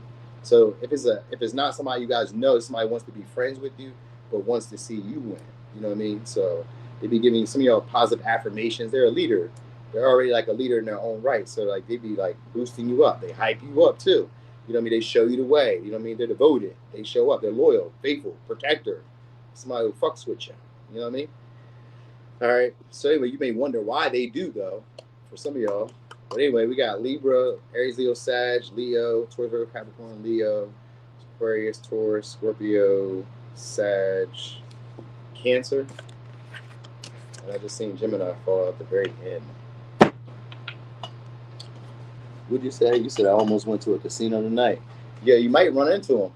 So if it's not somebody you guys know, somebody wants to be friends with you, but wants to see you win. You know what I mean? So they be giving some of y'all positive affirmations. They're a leader. They're already like a leader in their own right. So like they be like boosting you up. They hype you up too. You know what I mean? They show you the way. You know what I mean? They're devoted. They show up. They're loyal, faithful, protector. Somebody who fucks with you. You know what I mean? All right. So anyway, you may wonder why they do though, for some of y'all. But anyway, we got Libra, Aries, Leo, Sag, Leo, Taurus, Virgo, Capricorn, Leo, Aquarius, Taurus, Scorpio, Sag, Cancer. And I just seen Gemini fall at the very end. What'd you say? You said I almost went to a casino tonight. Yeah, you might run into them.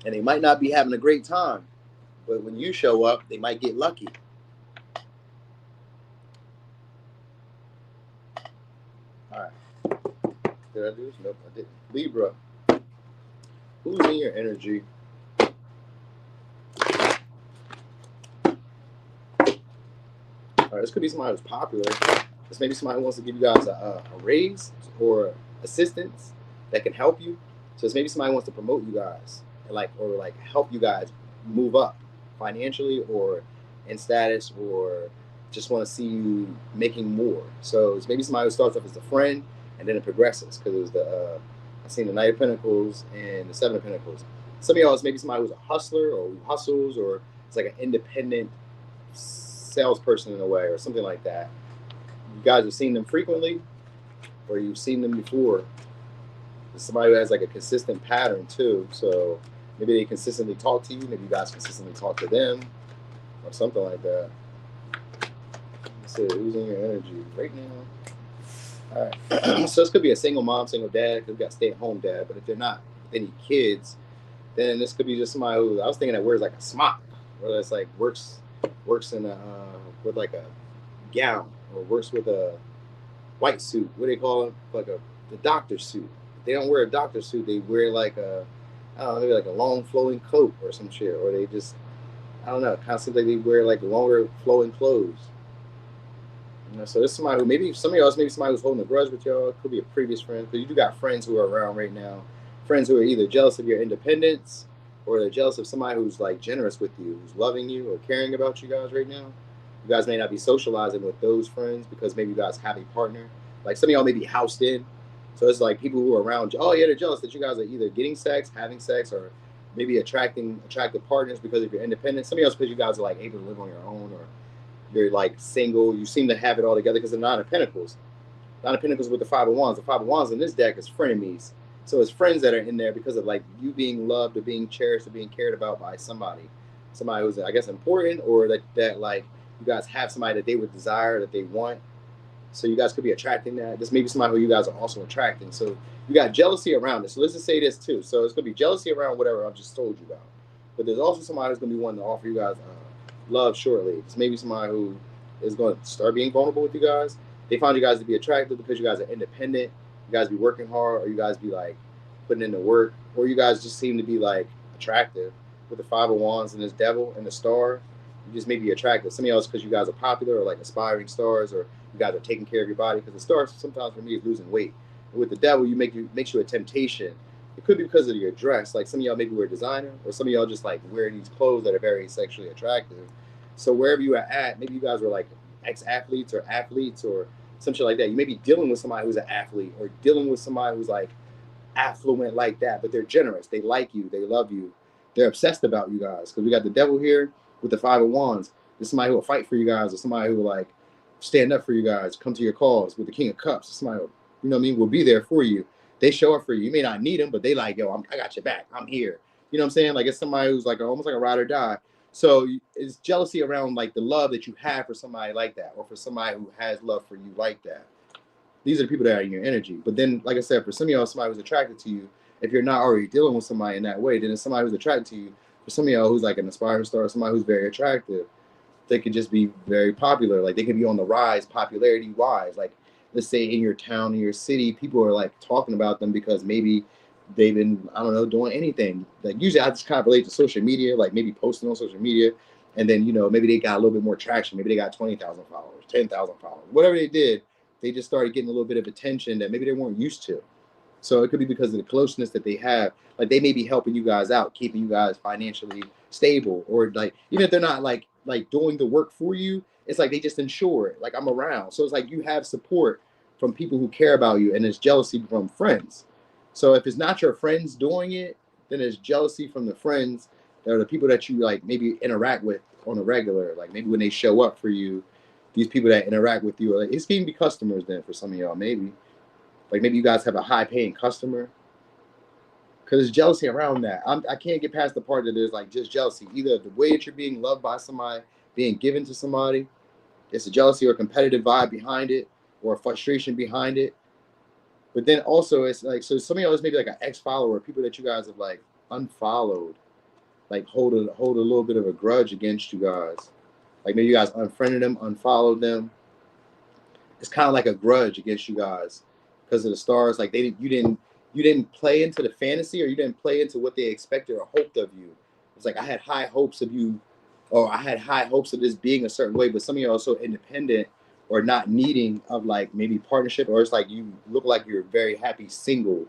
And they might not be having a great time. But when you show up, they might get lucky. All right. Did I do this? Nope, I didn't. Libra. Who's in your energy? All right, this could be somebody who's popular. This may be somebody who wants to give you guys a raise or assistance that can help you. So it's maybe somebody who wants to promote you guys and or help you guys move up financially or in status, or just want to see you making more. So it's maybe somebody who starts off as a friend and then it progresses, because it was I've seen the Knight of Pentacles and the Seven of Pentacles. Some of y'all is maybe somebody who's a hustler or who hustles, or it's like an independent salesperson in a way or something like that. You guys have seen them frequently, or you've seen them before. There's somebody who has like a consistent pattern too. So maybe they consistently talk to you. Maybe you guys consistently talk to them, or something like that. Let's see, who's in your energy right now? All right. So this could be a single mom, single dad. Could be a stay-at-home dad. But if they're not with any kids, then this could be just somebody who, I was thinking that wears like a smock, or that's like works in with like a gown, or works with a white suit. What do they call it? Like the doctor suit. If they don't wear a doctor suit, they wear like I don't know, maybe like a long flowing coat or some shit, or they just, I don't know, kind of seems like they wear like longer flowing clothes. You know, so this is somebody who, maybe some of y'all, maybe somebody who's holding a grudge with y'all. It could be a previous friend, because you do got friends who are around right now. Friends who are either jealous of your independence, or they're jealous of somebody who's like generous with you, who's loving you or caring about you guys right now. You guys may not be socializing with those friends because maybe you guys have a partner. Like some of y'all may be housed in. So it's like people who are around, oh yeah, they're jealous that you guys are either getting sex, having sex, or maybe attractive partners because of your independence. Some of y'all because you guys are like able to live on your own, or you're like single. You seem to have it all together because of the Nine of Pentacles. Nine of Pentacles with the Five of Wands. The Five of Wands in this deck is frenemies. So it's friends that are in there because of like you being loved or being cherished or being cared about by somebody who's, I guess, important, or that like you guys have somebody that they would desire, that they want. So you guys could be attracting that. This may be somebody who you guys are also attracting. So you got jealousy around it. So let's just say this too. So it's gonna be jealousy around whatever I've just told you about. But there's also somebody who's gonna be wanting to offer you guys love shortly. This may be somebody who is going to start being vulnerable with you guys. They found you guys to be attractive because you guys are independent. You guys be working hard, or you guys be like putting in the work, or you guys just seem to be like attractive with the Five of Wands and this Devil and the Star. You just may be attractive. Some of y'all is because you guys are popular or like aspiring stars, or you guys are taking care of your body. Because the Star sometimes for me is losing weight. And with the Devil, makes you a temptation. It could be because of your dress. Like some of y'all maybe wear designer, or some of y'all just like wear these clothes that are very sexually attractive. So wherever you are at, maybe you guys were like ex-athletes or athletes or some shit like that. You may be dealing with somebody who's an athlete, or dealing with somebody who's like affluent like that, but they're generous. They like you. They love you. They're obsessed about you guys. Because we got the Devil here with the Five of Wands. There's somebody who will fight for you guys, or somebody who will like stand up for you guys, come to your cause. With the King of Cups, somebody who, you know what I mean, will be there for you. They show up for you. You may not need them, but they like, yo, I got your back. I'm here. You know what I'm saying? Like it's somebody who's like almost like a ride or die. So it's jealousy around like the love that you have for somebody like that, or for somebody who has love for you like that. These are the people that are in your energy. But then, like I said, for some of y'all, somebody who's attracted to you, if you're not already dealing with somebody in that way, then it's somebody who's attracted to you. For some of y'all who's like an aspiring star, somebody who's very attractive, they could just be very popular. Like they could be on the rise popularity wise. Like let's say in your town, in your city, people are like talking about them because maybe they've been, I don't know, doing anything. Like usually I just kind of relate to social media, like maybe posting on social media, and then, you know, maybe they got a little bit more traction. Maybe they got 20,000 followers, 10,000 followers, whatever they did, they just started getting a little bit of attention that maybe they weren't used to. So it could be because of the closeness that they have. Like they may be helping you guys out, keeping you guys financially stable, or like even if they're not like doing the work for you, it's like they just ensure it. Like I'm around. So it's like you have support from people who care about you, and it's jealousy from friends. So if it's not your friends doing it, then it's jealousy from the friends that are the people that you like maybe interact with on a regular. Like maybe when they show up for you, these people that interact with you are like, it's going to be customers then for some of y'all, maybe. Like maybe you guys have a high paying customer, because there's jealousy around that. I can't get past the part that there's like just jealousy. Either the way that you're being loved by somebody, being given to somebody, it's a jealousy or competitive vibe behind it, or a frustration behind it. But then also it's like, so some of y'all is maybe like an ex-follower, people that you guys have like unfollowed, like hold a little bit of a grudge against you guys. Like maybe you guys unfriended them, unfollowed them. It's kind of like a grudge against you guys because of the stars. Like you didn't play into the fantasy, or you didn't play into what they expected or hoped of you. It's like I had high hopes of you, or I had high hopes of this being a certain way, but some of you are so independent or not needing of like maybe partnership, or it's like you look like you're very happy single,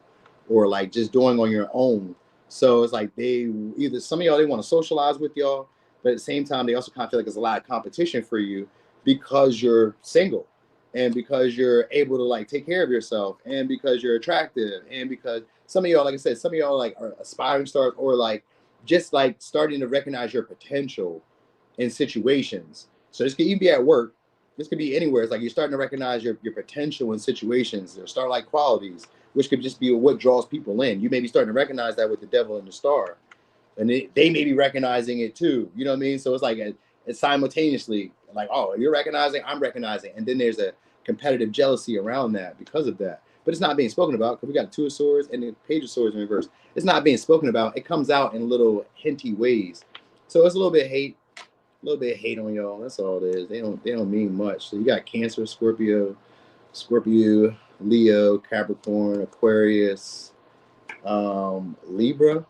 or like just doing on your own. So it's like they either, some of y'all, they want to socialize with y'all, but at the same time they also kind of feel like there's a lot of competition for you because you're single, and because you're able to like take care of yourself, and because you're attractive, and because some of y'all, like I said, some of y'all like are aspiring stars, or like just like starting to recognize your potential in situations. So this could even be at work. This could be anywhere. It's like you're starting to recognize your potential in situations, or star-like qualities, which could just be what draws people in. You may be starting to recognize that with the Devil and the Star, and they may be recognizing it too. You know what I mean? So it's like it's simultaneously like, oh, you're recognizing, I'm recognizing, and then there's a competitive jealousy around that because of that. But it's not being spoken about because we got Two of Swords and the Page of Swords in reverse. It's not being spoken about. It comes out in little hinty ways. So it's a little bit hate on y'all. That's all it is. They don't mean much. So you got Cancer, Scorpio, Leo, Capricorn, Aquarius, Libra.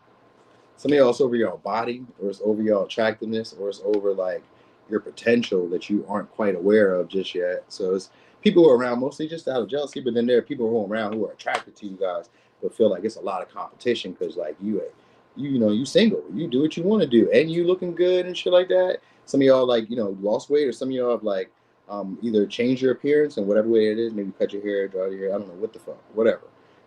Some of y'all, it's over your body, or it's over your attractiveness, or it's over like your potential that you aren't quite aware of just yet. So it's people who are around mostly just out of jealousy, but then there are people who are around who are attracted to you guys, but feel like it's a lot of competition because like you single, you do what you want to do, and you looking good and shit like that. Some of y'all like, lost weight, or some of y'all have like either changed your appearance in whatever way it is, maybe cut your hair, draw your hair, I don't know what the fuck, whatever.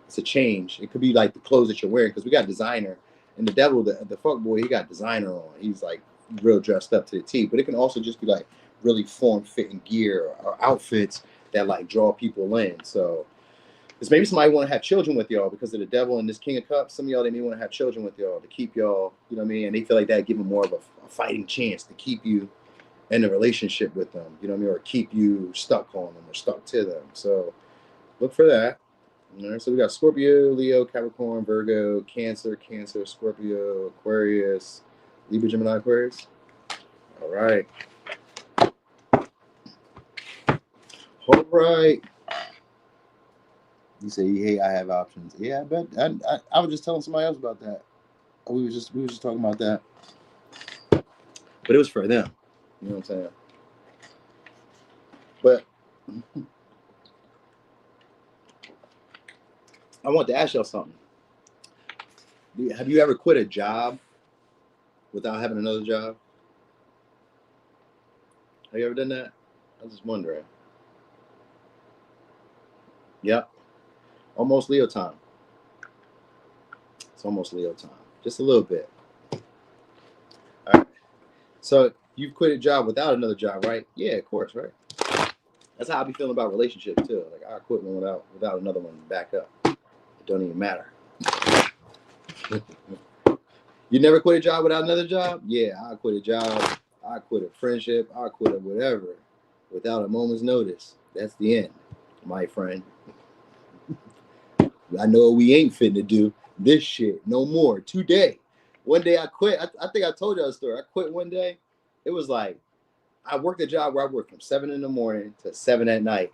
It's a change. It could be like the clothes that you're wearing, because we got designer And the devil, the fuck boy, he got designer on. He's like real dressed up to the T. But it can also just be like really form-fitting gear or outfits that like draw people in. So it's maybe somebody want to have children with y'all because of the devil and this King of Cups. Some of y'all, they may want to have children with y'all to keep y'all, you know what I mean? And they feel like that give them more of a fighting chance to keep you in a relationship with them, you know what I mean? Or keep you stuck on them or stuck to them. So look for that. All right, so we got Scorpio, Leo, Capricorn, Virgo, Cancer, Scorpio, Aquarius, Libra, Gemini, Aquarius. All right. All right. You say, hey, I have options. Yeah, I bet. I was just telling somebody else about that. We were just talking about that. But it was for them. You know what I'm saying? But I want to ask y'all something. Have you ever quit a job without having another job? Have you ever done that? I was just wondering. Yep. Almost Leo time. It's almost Leo time. Just a little bit. All right. So you've quit a job without another job, right? Yeah, of course, right? That's how I be feeling about relationships too. Like I quit one without another one to back up. It don't even matter. You never quit a job without another job? Yeah, I quit a job. I quit a friendship. I quit a whatever without a moment's notice. That's the end, my friend. I know we ain't finna do this shit no more today. One day I quit. I think I told y'all a story. I quit one day. It was like, I worked a job where I worked from 7 in the morning to 7 at night.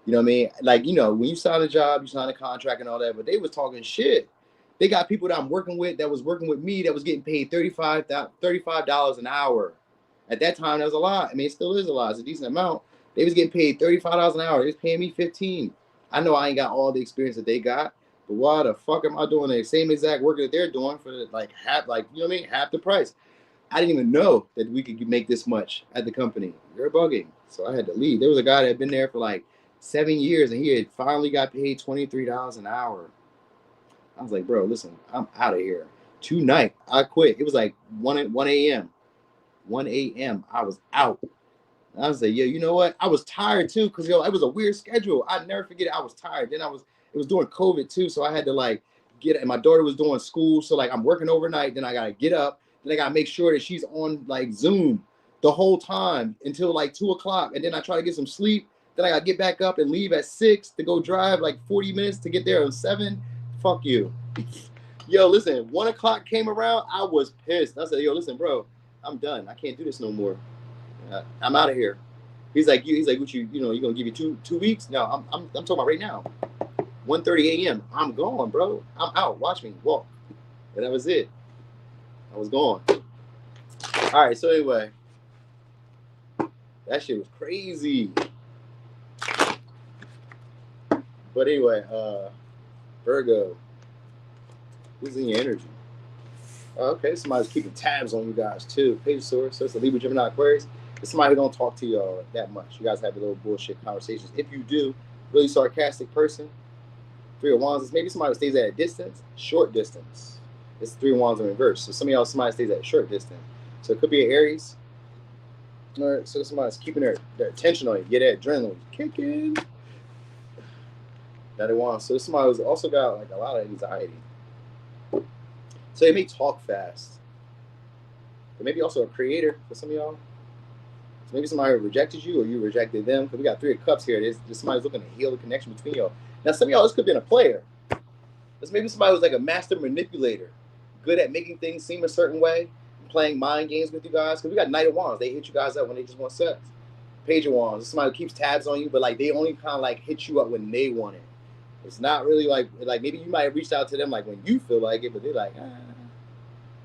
You know what I mean? Like, you know, when you sign a job, you sign a contract and all that, but they was talking shit. They got people that I'm working with that was working with me that was getting paid $35 an hour. At that time, that was a lot. I mean, it still is a lot. It's a decent amount. They was getting paid $35 an hour. They was paying me 15. I know I ain't got all the experience that they got, but why the fuck am I doing the same exact work that they're doing for like half, like, you know what I mean? Half the price. I didn't even know that we could make this much at the company. You're bugging. So I had to leave. There was a guy that had been there for like 7 years and he had finally got paid $23 an hour. I was like, bro, listen, I'm out of here. Tonight, I quit. It was like 1 a.m. 1 a.m. I was out. And I was like, yo, you know what? I was tired too, because it was a weird schedule. I'd never forget it. I was tired. Then it was during COVID too, so I had to like get, and my daughter was doing school, so like I'm working overnight, then I gotta get up, then I gotta make sure that she's on like Zoom the whole time until like 2 o'clock, and then I try to get some sleep, then I gotta get back up and leave at 6 to go drive like 40 minutes to get there at 7. Fuck you. Yo, listen, 1 o'clock came around, I was pissed. I said, yo, listen, bro, I'm done. I can't do this no more. I'm out of here. He's like, what you know, you're gonna give you two weeks? No, I'm talking about right now. 1:30 a.m. I'm gone, bro. I'm out. Watch me walk. And that was it. I was gone. All right, so anyway, that shit was crazy. But anyway, Virgo, who's in your energy? Okay, somebody's keeping tabs on you guys too. Page source, so it's a Libra, Gemini, Aquarius. It's somebody who don't talk to y'all that much. You guys have a little bullshit conversations. If you do, really sarcastic person. 3 of Wands is maybe somebody who stays at a distance, short distance. It's 3 of Wands in reverse. So some of y'all, somebody stays at a short distance. So it could be an Aries. All right, so somebody's keeping their attention on you. Get that adrenaline kicking. That it wants. So somebody who's also got like a lot of anxiety. So they may talk fast. But maybe also a creator for some of y'all. So maybe somebody rejected you or you rejected them. Because we got 3 of Cups here. There's somebody's looking to heal the connection between y'all. Now some of y'all, this could have been a player. This maybe somebody was like a master manipulator. Good at making things seem a certain way. Playing mind games with you guys. Because we got Knight of Wands. They hit you guys up when they just want sex. Page of Wands. Somebody who keeps tabs on you. But like they only kind of like hit you up when they want it. It's not really like maybe you might have reached out to them like when you feel like it, but they're like,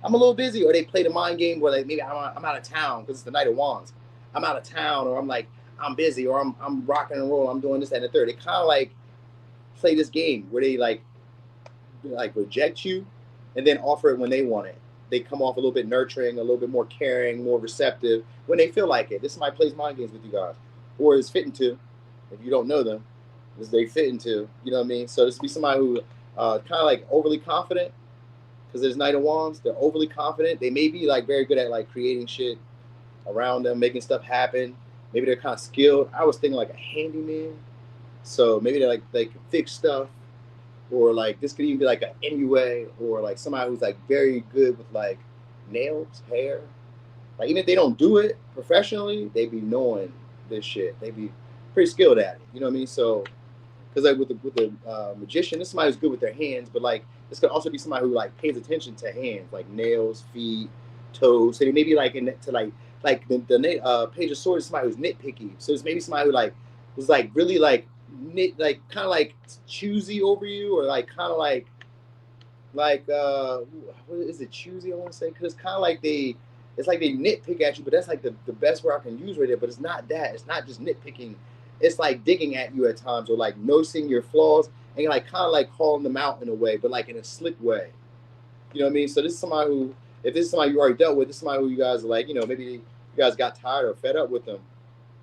I'm a little busy, or they play the mind game where like maybe I'm out of town because it's the Knight of Wands. I'm out of town, or I'm like I'm busy, or I'm rocking and rolling. I'm doing this and the third. They kind of like play this game where they like reject you and then offer it when they want it. They come off a little bit nurturing, a little bit more caring, more receptive when they feel like it. This somebody plays mind games with you guys, or is fitting to, if you don't know them. They fit into, you know what I mean? So this would be somebody who kind of like overly confident, because there's Knight of Wands. They're overly confident. They may be like very good at like creating shit around them, making stuff happen. Maybe they're kind of skilled. I was thinking like a handyman. So maybe they're like they can fix stuff, or like this could even be like an NUA, or like somebody who's like very good with like nails, hair. Like even if they don't do it professionally, they be knowing this shit. They be pretty skilled at it. You know what I mean? So because like with the magician, this is somebody who's good with their hands, but like this could also be somebody who like pays attention to hands, like nails, feet, toes. So they may be like into like the Page of Swords is somebody who's nitpicky. So it's maybe somebody who like was like really like kind of like choosy over you, or like kind of like what is it, choosy? I want to say, because it's kind of like it's like they nitpick at you, but that's like the best word I can use right there. But it's not that. It's not just nitpicking. It's like digging at you at times, or like noticing your flaws and like kind of like calling them out in a way, but like in a slick way. You know what I mean? So this is somebody who, if this is somebody you already dealt with, this is somebody who you guys are like, you know, maybe you guys got tired or fed up with them.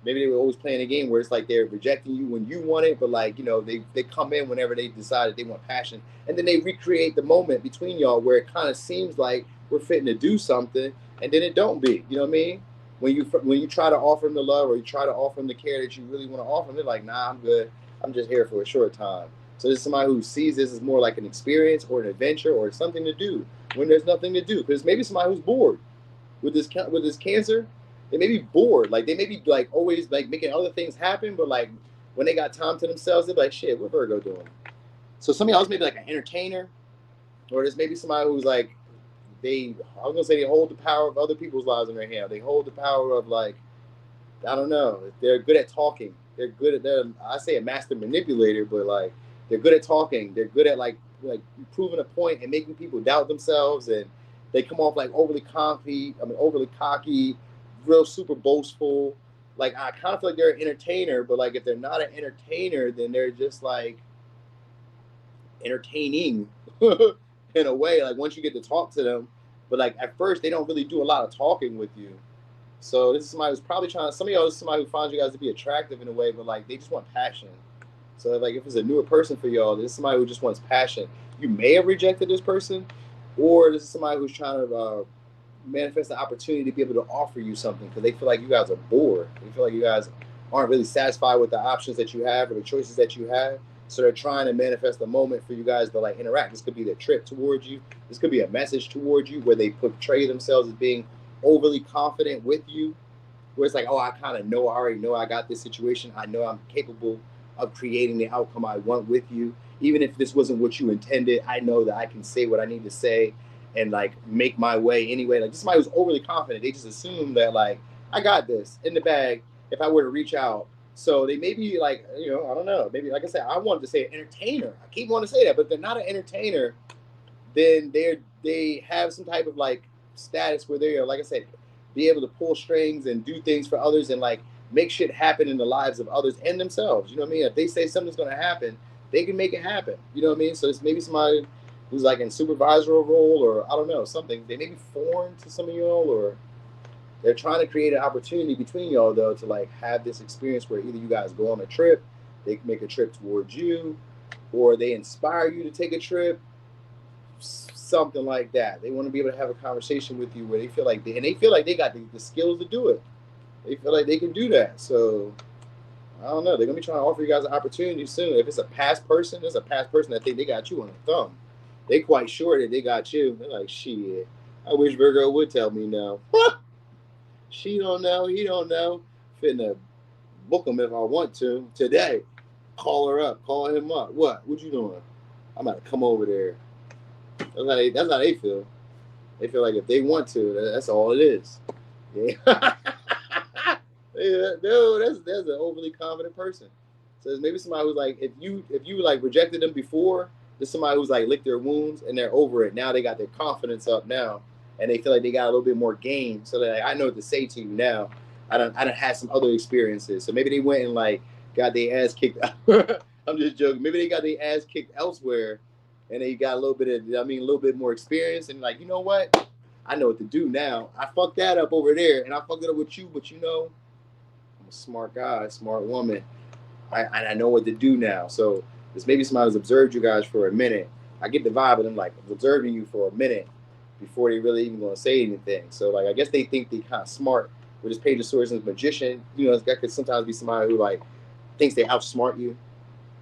Maybe they were always playing a game where it's like they're rejecting you when you want it, but like, you know, they come in whenever they decided they want passion. And then they recreate the moment between y'all where it kind of seems like we're fitting to do something, and then it don't be. You know what I mean? When you try to offer them the love, or you try to offer them the care that you really want to offer them, they're like, nah, I'm good. I'm just here for a short time. So this is somebody who sees this as more like an experience or an adventure or something to do when there's nothing to do. Because maybe somebody who's bored with this Cancer, they may be bored. Like they may be like always like making other things happen, but like when they got time to themselves, they're like, shit, what Virgo doing? So some of y'all is maybe like an entertainer, or there's maybe somebody who's like I was gonna say they hold the power of other people's lives in their hand. They hold the power of like, I don't know. They're good at talking. I say a master manipulator, but like they're good at talking. They're good at like proving a point and making people doubt themselves, and they come off like overly cocky, real super boastful. Like I kind of feel like they're an entertainer, but like if they're not an entertainer, then they're just like entertaining in a way. Like once you get to talk to them, but like at first they don't really do a lot of talking with you. So this is somebody who's probably trying. Some of y'all is somebody who finds you guys to be attractive in a way, but like they just want passion. So like if it's a newer person for y'all, this is somebody who just wants passion. You may have rejected this person, or this is somebody who's trying to manifest the opportunity to be able to offer you something because they feel like you guys are bored. They feel like you guys aren't really satisfied with the options that you have or the choices that you have. So they're trying to manifest a moment for you guys to like interact. This could be their trip towards you. This could be a message towards you where they portray themselves as being overly confident with you, where it's like, oh, I kind of know, I already know I got this situation. I know I'm capable of creating the outcome I want with you. Even if this wasn't what you intended, I know that I can say what I need to say and like make my way anyway. Like this somebody who's overly confident. They just assume that like, I got this in the bag if I were to reach out. So they may be like, you know, I don't know. Maybe, like I said, I wanted to say entertainer. I keep wanting to say that, but they're not an entertainer. Then they have some type of like status where they are, like I said, be able to pull strings and do things for others and like make shit happen in the lives of others and themselves. You know what I mean? If they say something's going to happen, they can make it happen. You know what I mean? So it's maybe somebody who's like in supervisory role, or I don't know, something. They may be foreign to some of y'all, or they're trying to create an opportunity between y'all, though, to like have this experience where either you guys go on a trip, they make a trip towards you, or they inspire you to take a trip, something like that. They want to be able to have a conversation with you where they feel like they feel like they got the skills to do it. They feel like they can do that. So I don't know. They're gonna be trying to offer you guys an opportunity soon. If it's a past person, there's a past person that think they got you on the thumb. They quite sure that they got you. They're like, shit. I wish Virgo would tell me now. She don't know. He don't know. Finna book him if I want to today. Call her up. Call him up. What you doing? I'm about to come over there. That's how they feel. They feel like if they want to, that's all it is. Yeah. Yeah, no, that's an overly confident person. So maybe somebody who's like, if you like rejected them before, there's somebody who's like licked their wounds and they're over it. Now they got their confidence up now, and they feel like they got a little bit more game. So they're like, I know what to say to you now. I done had some other experiences. So maybe they went and like got their ass kicked. I'm just joking. Maybe they got their ass kicked elsewhere, and they got a little bit more experience, and like, you know what? I know what to do now. I fucked that up over there, and I fucked it up with you, but you know, I'm a smart guy, smart woman. I know what to do now. So this maybe somebody who's observed you guys for a minute. I get the vibe of them like observing you for a minute before they really even gonna say anything. So like I guess they think they kind of smart with this Page of Swords and magician. You know, that could sometimes be somebody who like thinks they outsmart you.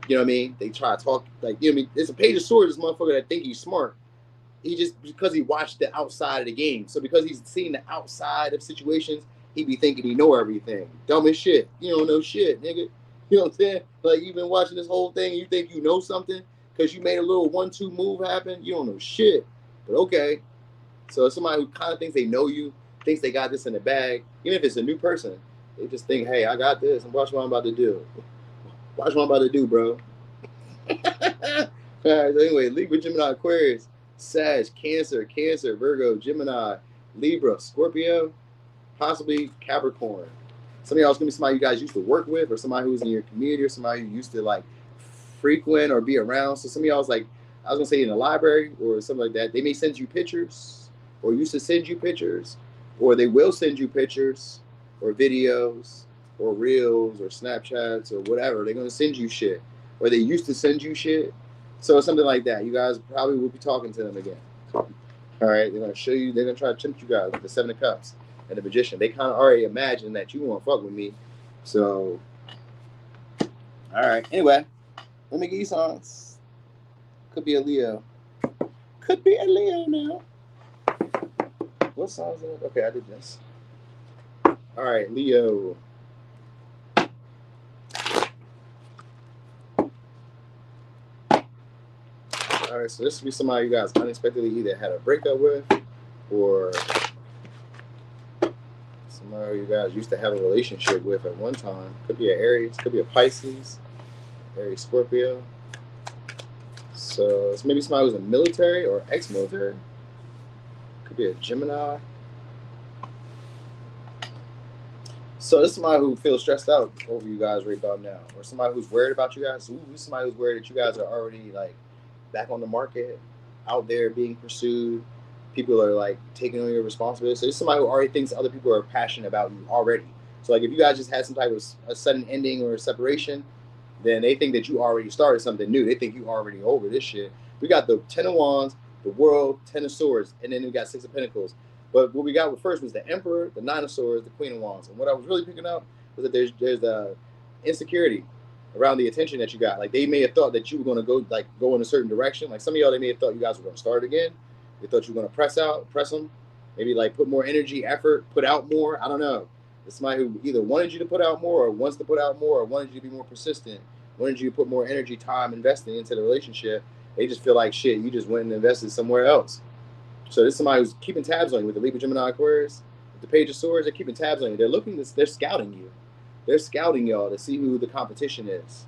You know what I mean? They try to talk like, you know what I mean? It's a Page of Swords, this motherfucker that think he's smart. He just, because he watched the outside of the game. So because he's seen the outside of situations, he be thinking he know everything. Dumb as shit. You don't know shit, nigga. You know what I'm saying? Like, you've been watching this whole thing and you think you know something because you made a little 1-2 move happen. You don't know shit. But okay. So somebody who kind of thinks they know you, thinks they got this in the bag, even if it's a new person, they just think, hey, I got this, and watch what I'm about to do. Watch what I'm about to do, bro. All right, so anyway, Libra, Gemini, Aquarius, Sag, Cancer, Virgo, Gemini, Libra, Scorpio, possibly Capricorn. Some of y'all is going to be somebody you guys used to work with, or somebody who's in your community, or somebody you used to like frequent or be around. So some of y'all is like, I was going to say in the library or something like that. They may send you pictures, or used to send you pictures, or they will send you pictures or videos or reels or Snapchats or whatever. They're going to send you shit, or they used to send you shit. So something like that. You guys probably will be talking to them again. All right, they're going to show you, they're going to try to tempt you guys with the Seven of Cups and the Magician. They kind of already imagine that you won't fuck with me. So, all right. Anyway, let me give you signs. Could be a Leo. Could be a Leo now. What signs is it? Okay, I did this. All right, Leo. All right, so this would be somebody you guys unexpectedly either had a breakup with, or somebody you guys used to have a relationship with at one time. Could be an Aries, could be a Pisces, Aries, Scorpio. So it's maybe somebody who's in the military or ex-military. Could be a Gemini. So this is somebody who feels stressed out over you guys right about now, or somebody who's worried about you guys. Ooh, somebody who's worried that you guys are already like back on the market, out there being pursued. People are like taking on your responsibility. So this is somebody who already thinks other people are passionate about you already. So like if you guys just had some type of a sudden ending or a separation, then they think that you already started something new. They think you already over this shit. We got the Ten of Wands, the World, Ten of Swords, and then we got Six of Pentacles. But what we got first was the Emperor, the Nine of Swords, the Queen of Wands. And what I was really picking up was that there's insecurity around the attention that you got. Like they may have thought that you were going to go in a certain direction. Like some of y'all, they may have thought you guys were going to start again. They thought you were going to press them, maybe like put more energy, effort, put out more. I don't know. It's somebody who either wanted you to put out more, or wants to put out more, or wanted you to be more persistent, wanted you to put more energy, time investing into the relationship. They just feel like shit. You just went and invested somewhere else. So this is somebody who's keeping tabs on you with the Libra, Gemini, Aquarius, with the Page of Swords. They're keeping tabs on you. They're scouting you. They're scouting y'all to see who the competition is.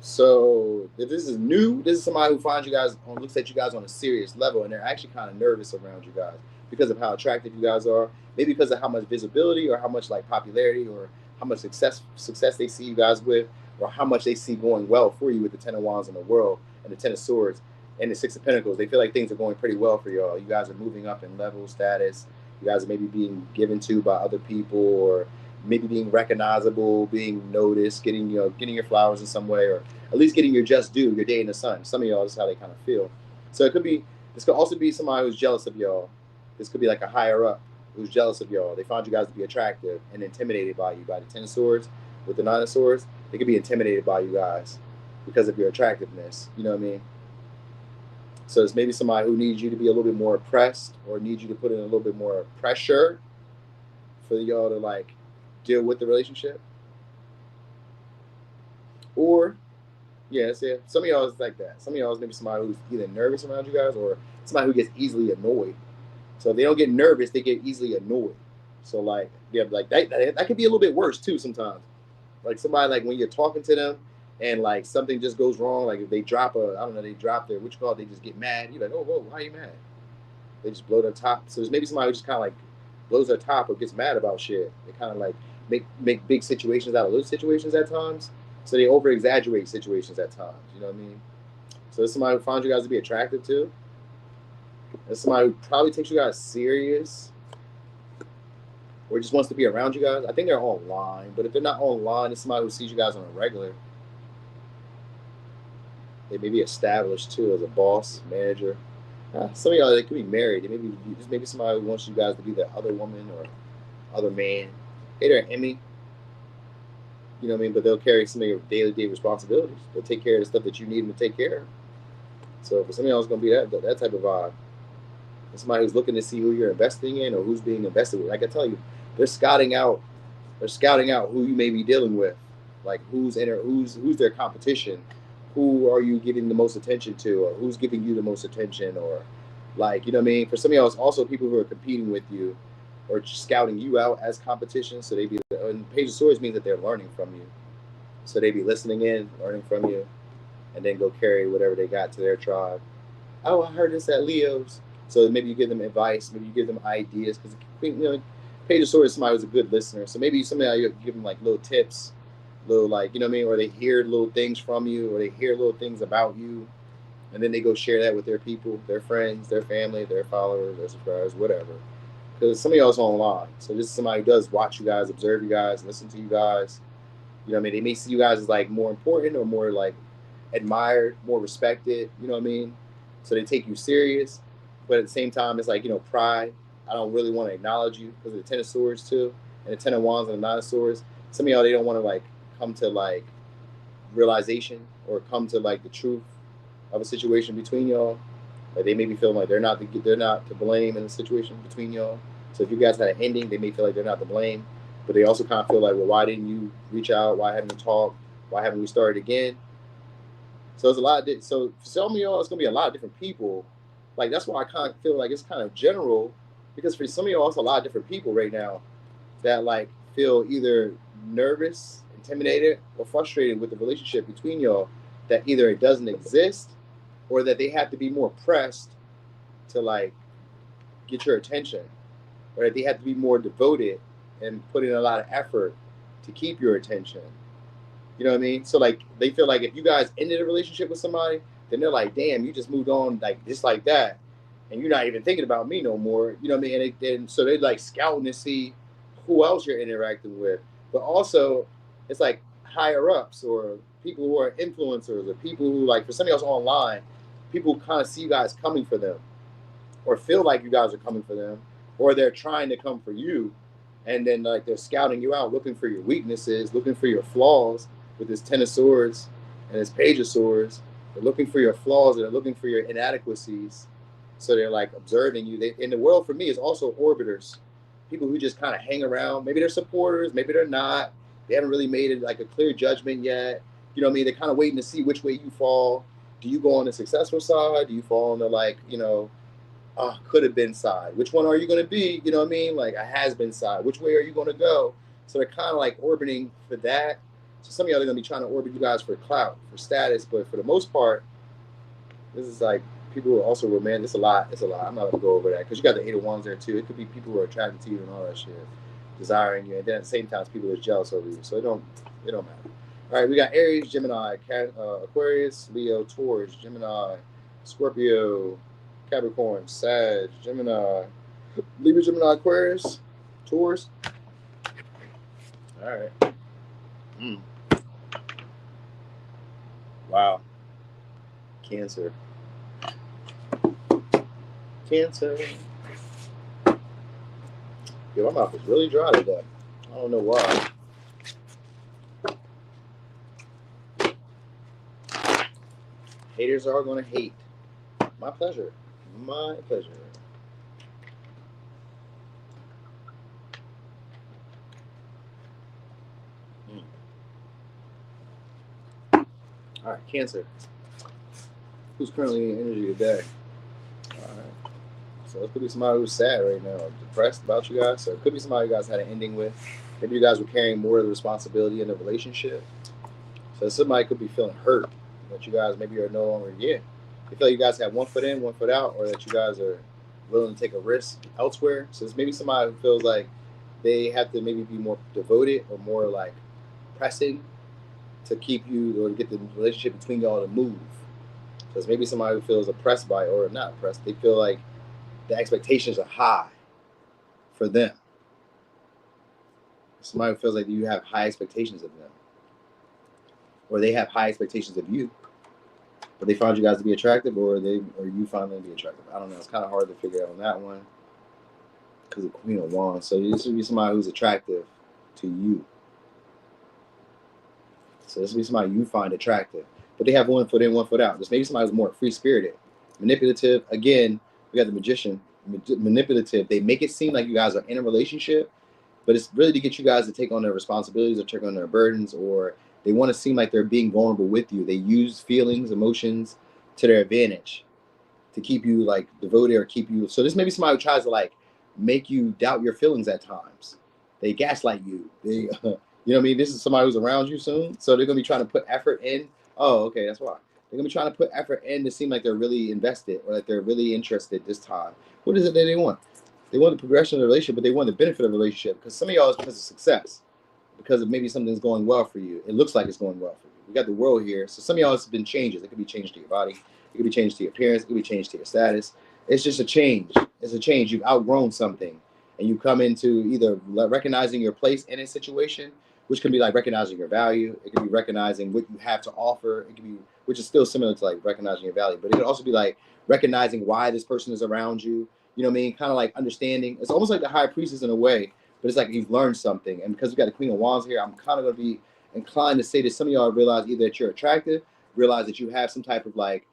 So if this is new, this is somebody who finds you guys looks at you guys on a serious level, and they're actually kind of nervous around you guys because of how attractive you guys are. Maybe because of how much visibility or how much like popularity or how much success they see you guys with, or how much they see going well for you with the Ten of Wands in the World and the Ten of Swords and the Six of Pentacles. They feel like things are going pretty well for y'all. You guys are moving up in level status. You guys are maybe being given to by other people, or maybe being recognizable, being noticed, getting your flowers in some way, or at least getting your just due, your day in the sun. Some of y'all, this is how they kind of feel. So this could also be somebody who's jealous of y'all. This could be like a higher up who's jealous of y'all. They found you guys to be attractive and intimidated by you, by the Ten of Swords with the Nine of Swords. They could be intimidated by you guys because of your attractiveness. You know what I mean? So it's maybe somebody who needs you to be a little bit more oppressed, or needs you to put in a little bit more pressure for y'all to like deal with the relationship. Or yes, yeah, some of y'all is like that. Some of y'all is maybe somebody who's either nervous around you guys, or somebody who gets easily annoyed. So if they don't get nervous, they get easily annoyed. So like, yeah, like that could be a little bit worse too sometimes. Like somebody, like when you're talking to them and like something just goes wrong, like if they drop they drop their, they just get mad. You're like, oh, whoa, why are you mad? They just blow their top. So there's maybe somebody who just kind of like blows their top or gets mad about shit. They kind of like make big situations out of little situations at times. So they over exaggerate situations at times. You know what I mean? So there's somebody who finds you guys to be attractive too. There's somebody who probably takes you guys serious, or just wants to be around you guys. I think they're online, but if they're not online, it's somebody who sees you guys on a regular. They may be established too as a boss, manager. Some of y'all, they could be married. They maybe somebody who wants you guys to be the other woman or other man. Hey there, Emmy. You know what I mean? But they'll carry some of your daily responsibilities. They'll take care of the stuff that you need them to take care of. So for some of y'all, it's going to be that type of vibe. And somebody who's looking to see who you're investing in or who's being invested with. Like I tell you, they're scouting out who you may be dealing with. Like who's their competition. Who are you giving the most attention to, or who's giving you the most attention, or like, you know what I mean? For some of y'all, it's also people who are competing with you or scouting you out as competition. So they be, and Page of Swords means that they're learning from you. So they be listening in, learning from you, and then go carry whatever they got to their tribe. Oh, I heard this at Leo's. So maybe you give them advice, maybe you give them ideas, because Page of Swords is somebody who's a good listener. So maybe somebody you give them like little tips, little like, you know what I mean, or they hear little things from you, or they hear little things about you, and then they go share that with their people, their friends, their family, their followers, their subscribers, whatever. Because some of y'all's online, so this is somebody who does watch you guys, observe you guys, listen to you guys. You know what I mean? They may see you guys as like more important or more like admired, more respected. You know what I mean? So they take you serious, but at the same time, it's like, you know, pride. I don't really want to acknowledge you because of the Ten of Swords too, and the Ten of Wands and the Nine of Swords. Some of y'all, they don't want to like come to like realization or come to like the truth of a situation between y'all. Like they may be feeling like they're not to blame in the situation between y'all. So if you guys had an ending, they may feel like they're not to blame, but they also kind of feel like, well, why didn't you reach out? Why haven't we talked? Why haven't we started again? So it's a lot of so for some of y'all, it's gonna be a lot of different people. Like that's why I kind of feel like it's kind of general, because for some of y'all, it's a lot of different people right now that like feel either nervous, intimidated, or frustrated with the relationship between y'all, that either it doesn't exist or that they have to be more pressed to like get your attention, or that they have to be more devoted and put in a lot of effort to keep your attention. You know what I mean? So like they feel like if you guys ended a relationship with somebody, then they're like, damn, you just moved on like just like that, and you're not even thinking about me no more. You know what I mean? And so they like scouting to see who else you're interacting with, but also it's like higher ups or people who are influencers or people who like, for some of y'all online, people kind of see you guys coming for them or feel like you guys are coming for them, or they're trying to come for you, and then like they're scouting you out, looking for your weaknesses, looking for your flaws with this Ten of Swords and this Page of Swords. They're looking for your flaws and they're looking for your inadequacies. So they're like observing you. In the world, for me, is also orbiters, people who just kind of hang around. Maybe they're supporters, maybe they're not. They haven't really made it like a clear judgment yet. You know what I mean? They're kind of waiting to see which way you fall. Do you go on the successful side? Do you fall on the like, you know, could have been side? Which one are you going to be? You know what I mean? Like a has been side. Which way are you going to go? So they're kind of like orbiting for that. So some of y'all are going to be trying to orbit you guys for clout, for status, but for the most part, this is like people who are also romantic. It's a lot. I'm not going to go over that because you got the Eight of Wands there too. It could be people who are attracted to you and all that shit, desiring you, and then at the same time, people who are jealous over you. So it don't matter. All right, we got Aries, Gemini, Aquarius, Leo, Taurus, Gemini, Scorpio, Capricorn, Sag, Gemini, Libra, Gemini, Aquarius, Taurus. All right. Wow. Cancer. Yo, my mouth is really dry today. I don't know why. Haters are going to hate. My pleasure. My pleasure. All right, Cancer. Who's currently in energy today? All right. So it could be somebody who's sad right now, or depressed about you guys. So it could be somebody you guys had an ending with. Maybe you guys were carrying more of the responsibility in the relationship. So somebody could be feeling hurt that you guys maybe are no longer You feel like you guys have one foot in, one foot out, or that you guys are willing to take a risk elsewhere. So it's maybe somebody who feels like they have to maybe be more devoted or more like pressing to keep you or to get the relationship between y'all to move. So it's maybe somebody who feels oppressed by or not oppressed. They feel like the expectations are high for them. Somebody who feels like you have high expectations of them, or they have high expectations of you. but they found you guys to be attractive, or you find them to be attractive. I don't know. It's kind of hard to figure out on that one because of Queen of Wands. So this would be somebody who's attractive to you. So this would be somebody you find attractive, but they have one foot in, one foot out. This maybe somebody who's more free-spirited, manipulative. Again, we got the Magician, manipulative. They make it seem like you guys are in a relationship, but it's really to get you guys to take on their responsibilities or take on their burdens, or they want to seem like they're being vulnerable with you. They use feelings, emotions to their advantage to keep you like devoted or keep you. So this may be somebody who tries to like make you doubt your feelings at times. They gaslight you. They, you know what I mean? This is somebody who's around you soon. So they're going to be trying to put effort in. Oh, okay, that's why. They're going to be trying to put effort in to seem like they're really invested or like they're really interested this time. What is it that they want? They want the progression of the relationship, but they want the benefit of the relationship. Because some of y'all is because of success, because of maybe something's going well for you. It looks like it's going well for you. We got the world here. So some of y'all has been changes. It could be changes to your body. It could be changed to your appearance. It could be changed to your status. It's just a change. It's a change. You've outgrown something. And you come into either recognizing your place in a situation, which can be like recognizing your value. It can be recognizing what you have to offer. It can be, which is still similar to like recognizing your value. But it can also be like recognizing why this person is around you. You know what I mean? Kind of like understanding. It's almost like the high priestess in a way, but it's like you've learned something. And because we got the Queen of Wands here, I'm kind of going to be inclined to say that some of y'all realize either that you're attractive, realize that you have some type of like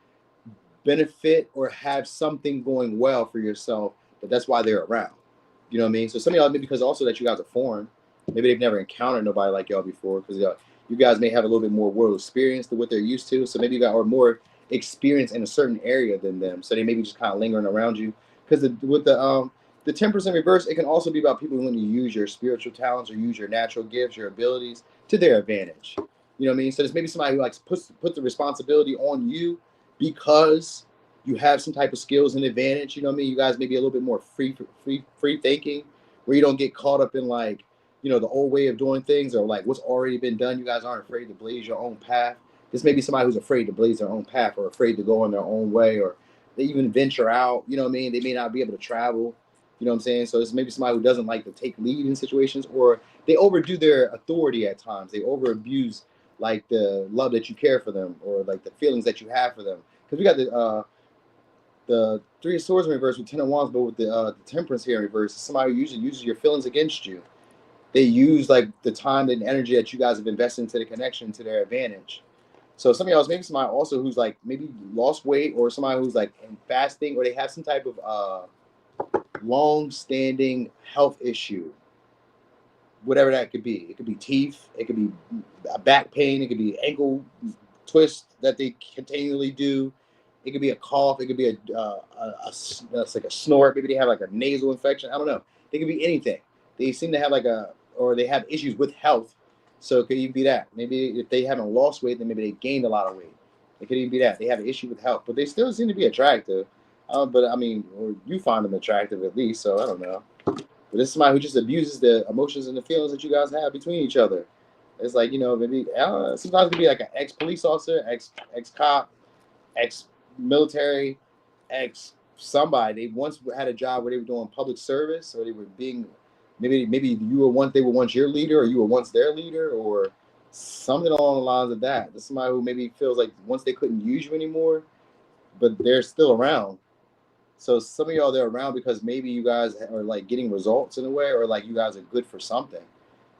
benefit or have something going well for yourself, but that's why they're around. You know what I mean? So some of y'all, maybe because also that you guys are foreign, maybe they've never encountered nobody like y'all before, because you guys may have a little bit more world experience than what they're used to. So maybe you got or more experience in a certain area than them. So they may be just kind of lingering around you. Because with the Temperance in reverse, it can also be about people who want to use your spiritual talents or use your natural gifts, your abilities to their advantage. You know what I mean? So there's maybe somebody who likes put the responsibility on you because you have some type of skills and advantage. You know what I mean? You guys may be a little bit more free thinking, where you don't get caught up in like, you know, the old way of doing things or like what's already been done. You guys aren't afraid to blaze your own path. This may be somebody who's afraid to blaze their own path or afraid to go on their own way, or they even venture out. You know what I mean? They may not be able to travel. You know what I'm saying? So it's maybe somebody who doesn't like to take lead in situations, or they overdo their authority at times. They over abuse like the love that you care for them, or like the feelings that you have for them. Because we got the Three of Swords in reverse with Ten of Wands, but with the Temperance here in reverse, somebody who usually uses your feelings against you. They use like the time and energy that you guys have invested into the connection to their advantage. So some of y'all is maybe somebody also who's like maybe lost weight, or somebody who's like in fasting, or they have some type of long-standing health issue, whatever that could be. It could be teeth, it could be a back pain, it could be ankle twist that they continually do. It could be a cough. It could be that's like a snort. Maybe they have like a nasal infection. I don't know. It could be anything. They seem to have or they have issues with health. So it could even be that. Maybe if they haven't lost weight, then maybe they gained a lot of weight. It could even be that they have an issue with health, but they still seem to be attractive. But I mean, or you find them attractive at least. So I don't know. But this is somebody who just abuses the emotions and the feelings that you guys have between each other. It's like, you know, maybe sometimes it could be like an ex-police officer, ex-cop, ex-military, ex-somebody. They once had a job where they were doing public service, or they were being, maybe they were once your leader, or you were once their leader, or something along the lines of that. There's somebody who maybe feels like once they couldn't use you anymore, but they're still around. So some of y'all, they're around because maybe you guys are like getting results in a way, or like you guys are good for something.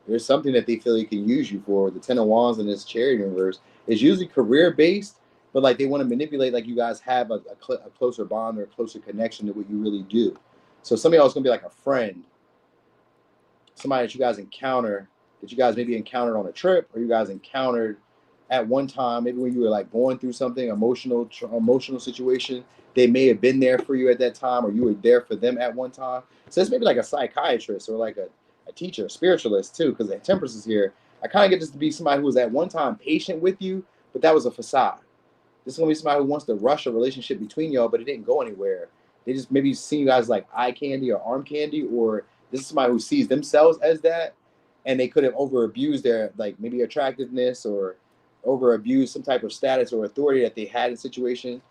There's something that they feel they can use you for. The Ten of Wands in this Chariot reverse is usually career based, but like they want to manipulate like you guys have a closer bond or a closer connection to what you really do. So some of y'all is gonna be like a friend, somebody that you guys encounter, that you guys maybe encountered on a trip, or you guys encountered at one time, maybe when you were like going through something emotional situation. They may have been there for you at that time, or you were there for them at one time. So it's maybe like a psychiatrist or like a teacher, a spiritualist too, because the Temperance is here. I kind of get this to be somebody who was at one time patient with you, but that was a facade. This is going to be somebody who wants to rush a relationship between y'all, but it didn't go anywhere. They just maybe see you guys like eye candy or arm candy, or this is somebody who sees themselves as that, and they could have over abused their like maybe attractiveness, or over abused some type of status or authority that they had in situation,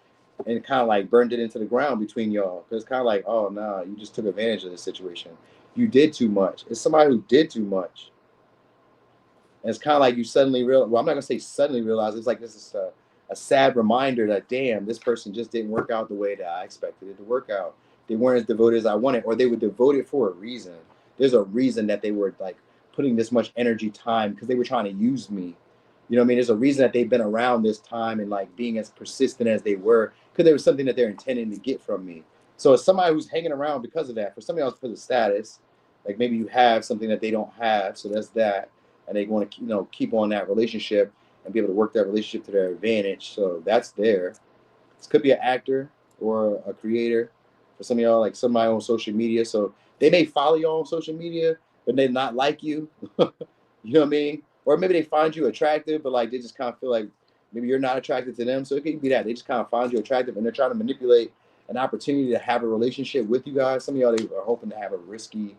and kind of like burned it into the ground between y'all. Because it's kind of like, oh, nah, you just took advantage of this situation. You did too much. It's somebody who did too much. And it's kind of like you suddenly realize, well, I'm not going to say suddenly realize, it's like this is a a sad reminder that, damn, this person just didn't work out the way that I expected it to work out. They weren't as devoted as I wanted, or they were devoted for a reason. There's a reason that they were like putting this much energy, time, because they were trying to use me. You know what I mean? There's a reason that they've been around this time and like being as persistent as they were, because there was something that they're intending to get from me. So it's somebody who's hanging around because of that. For somebody else, because of status, like maybe you have something that they don't have, so that's that, and they want to keep on that relationship and be able to work that relationship to their advantage. So that's there. This could be an actor or a creator. For some of y'all, like somebody on social media, so they may follow you on social media, but they not like you. You know what I mean? Or maybe they find you attractive, but like they just kind of feel like maybe you're not attracted to them. So it could be that they just kind of find you attractive and they're trying to manipulate an opportunity to have a relationship with you guys. Some of y'all, they are hoping to have a risky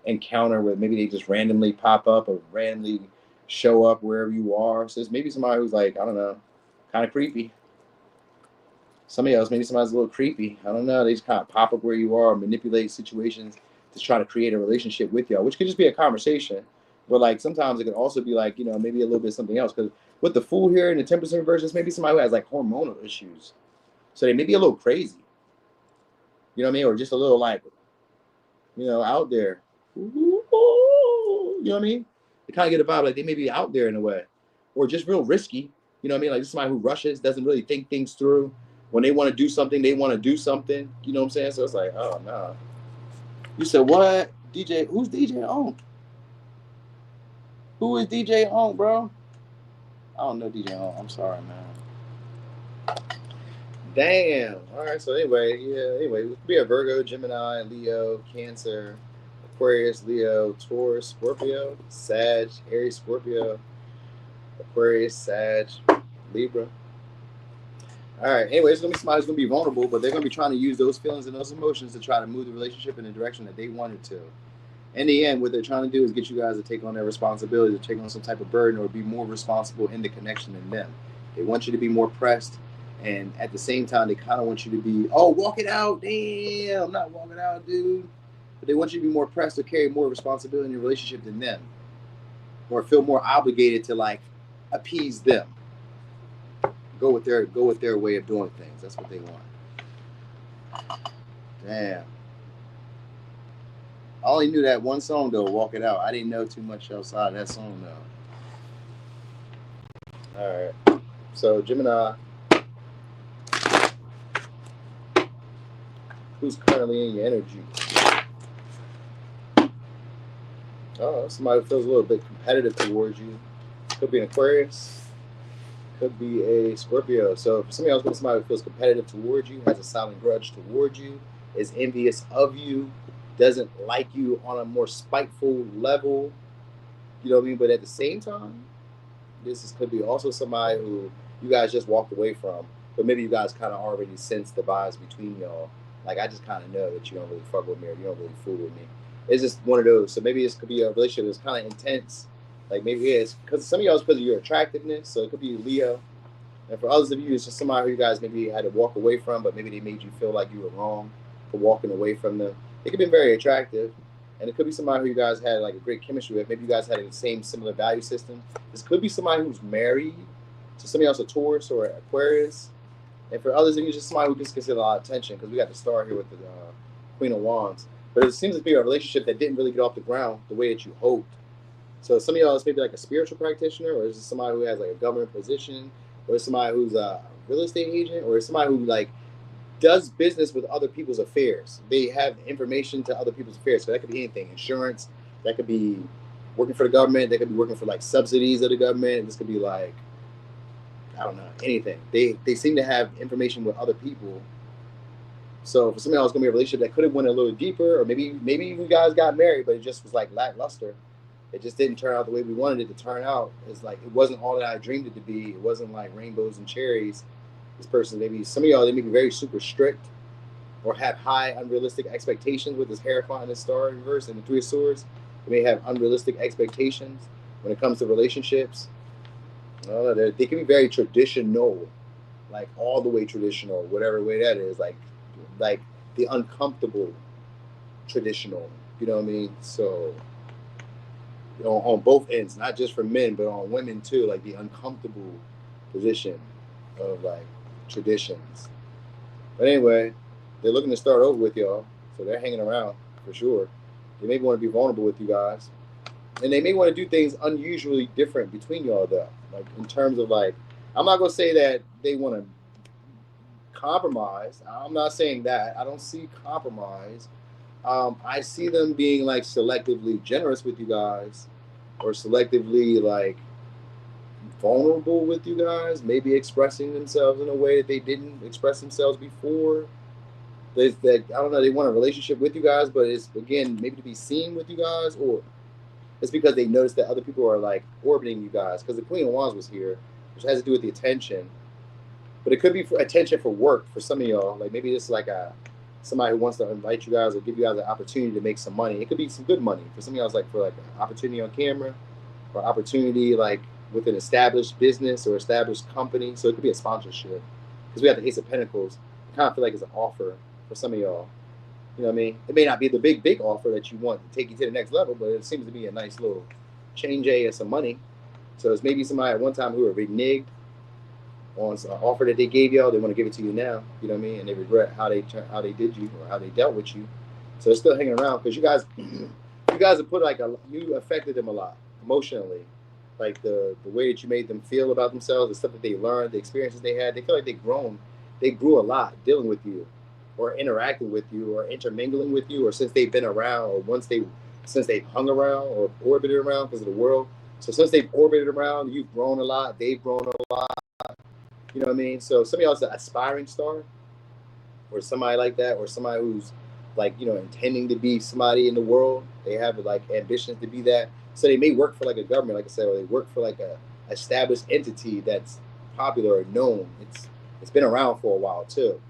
encounter where maybe they just randomly pop up or randomly show up wherever you are. So it's maybe somebody who's like, I don't know, kind of creepy. Some of y'all, maybe somebody's a little creepy. I don't know. They just kind of pop up where you are, manipulate situations to try to create a relationship with y'all, which could just be a conversation. But like sometimes it could also be like, maybe a little bit something else. Because with the Fool here and the 10% reverse, maybe somebody who has like hormonal issues. So they may be a little crazy. You know what I mean? Or just a little like, out there. You know what I mean? They kind of get a vibe like they may be out there in a way. Or just real risky. You know what I mean? Like somebody who rushes, doesn't really think things through. When they want to do something, they want to do something. You know what I'm saying? So it's like, oh, no. You said, what? DJ, who's DJ on? Who is DJ on, bro? I don't know DJ on. I'm sorry, man. Damn. All right. So anyway, it could be a Virgo, Gemini, Leo, Cancer, Aquarius, Leo, Taurus, Scorpio, Sag, Aries, Scorpio, Aquarius, Sag, Libra. All right. Anyway, it's going to be somebody who's going to be vulnerable, but they're going to be trying to use those feelings and those emotions to try to move the relationship in the direction that they wanted to. In the end, what they're trying to do is get you guys to take on their responsibility, to take on some type of burden or be more responsible in the connection than them. They want you to be more pressed, and at the same time, they kind of want you to be, oh, walk it out. Damn, I'm not walking out, dude. But they want you to be more pressed or carry more responsibility in your relationship than them, or feel more obligated to like appease them. Go with their way of doing things. That's what they want. Damn. I only knew that one song though, Walk It Out. I didn't know too much outside of that song though. Alright. So Gemini. Who's currently in your energy? Oh, somebody who feels a little bit competitive towards you. Could be an Aquarius. Could be a Scorpio. So for somebody else, could be somebody who feels competitive towards you, has a silent grudge towards you, is envious of you, doesn't like you on a more spiteful level. You know what I mean? But at the same time, could be also somebody who you guys just walked away from, but maybe you guys kind of already sense the vibes between y'all. Like, I just kind of know that you don't really fuck with me or you don't really fool with me. It's just one of those. So maybe this could be a relationship that's kind of intense. Like maybe it's because some of y'all is because of your attractiveness. So it could be Leo. And for others of you, it's just somebody who you guys maybe had to walk away from, but maybe they made you feel like you were wrong for walking away from them. It could be very attractive. And it could be somebody who you guys had like a great chemistry with. Maybe you guys had the same similar value system. This could be somebody who's married to somebody else, a Taurus or Aquarius. And for others of you, just somebody who just gets a lot of attention, because we got to start here with the Queen of Wands. But it seems to be a relationship that didn't really get off the ground the way that you hoped. So some of y'all is maybe like a spiritual practitioner, or is it somebody who has like a government position, or is somebody who's a real estate agent, or is somebody who like does business with other people's affairs. They have information to other people's affairs. So that could be anything. Insurance, that could be working for the government, they could be working for like subsidies of the government. This could be like, I don't know, anything. They seem to have information with other people. So for somebody else, it's gonna be a relationship that could have went a little deeper, or maybe you guys got married, but it just was like lackluster. It just didn't turn out the way we wanted it to turn out. It's like it wasn't all that I dreamed it to be. It wasn't like rainbows and cherries. This person, maybe some of y'all, they may be very super strict or have high unrealistic expectations with this Hierophant and this Star in reverse and the Three of Swords. They may have unrealistic expectations when it comes to relationships. They can be very traditional, like all the way traditional, whatever way that is, like the uncomfortable traditional. You know what I mean? So on both ends, not just for men, but on women too, like the uncomfortable position. of like traditions. But anyway, they're looking to start over with y'all, so they're hanging around for sure. They may want to be vulnerable with you guys, and they may want to do things unusually different between y'all though. Like in terms of like, I'm not gonna say that they want to compromise. I'm not saying that. I don't see compromise. I see them being like selectively generous with you guys, or selectively like vulnerable with you guys. Maybe expressing themselves in a way that they didn't express themselves before. That I don't know. They want a relationship with you guys, but it's again maybe to be seen with you guys, or it's because they noticed that other people are like orbiting you guys. Because the Queen of Wands was here, which has to do with the attention. But it could be for attention for work for some of y'all. Like maybe it's like a somebody who wants to invite you guys or give you guys an opportunity to make some money. It could be some good money for some of y'all. It's like for like an opportunity on camera, or opportunity like with an established business or established company. So it could be a sponsorship. Because we have the Ace of Pentacles. I kind of feel like it's an offer for some of y'all. You know what I mean? It may not be the big offer that you want to take you to the next level, but it seems to be a nice little change of some money. So it's maybe somebody at one time who were reneged on an offer that they gave y'all. They want to give it to you now. You know what I mean? And they regret how they did you or how they dealt with you. So they're still hanging around because you guys have put like you affected them a lot emotionally, like the way that you made them feel about themselves, the stuff that they learned, the experiences they had. They feel like they grew a lot dealing with you, or interacting with you, or intermingling with you, or since they've been around, or since they've hung around or orbited around because of the world. So since they've orbited around, you've grown a lot. They've grown a lot. You know what I mean? So some of y'all is an aspiring star, or somebody like that, or somebody who's like, intending to be somebody in the world. They have like ambitions to be that. So they may work for like a government, like I said, or they work for like a established entity that's popular or known. It's been around for a while too.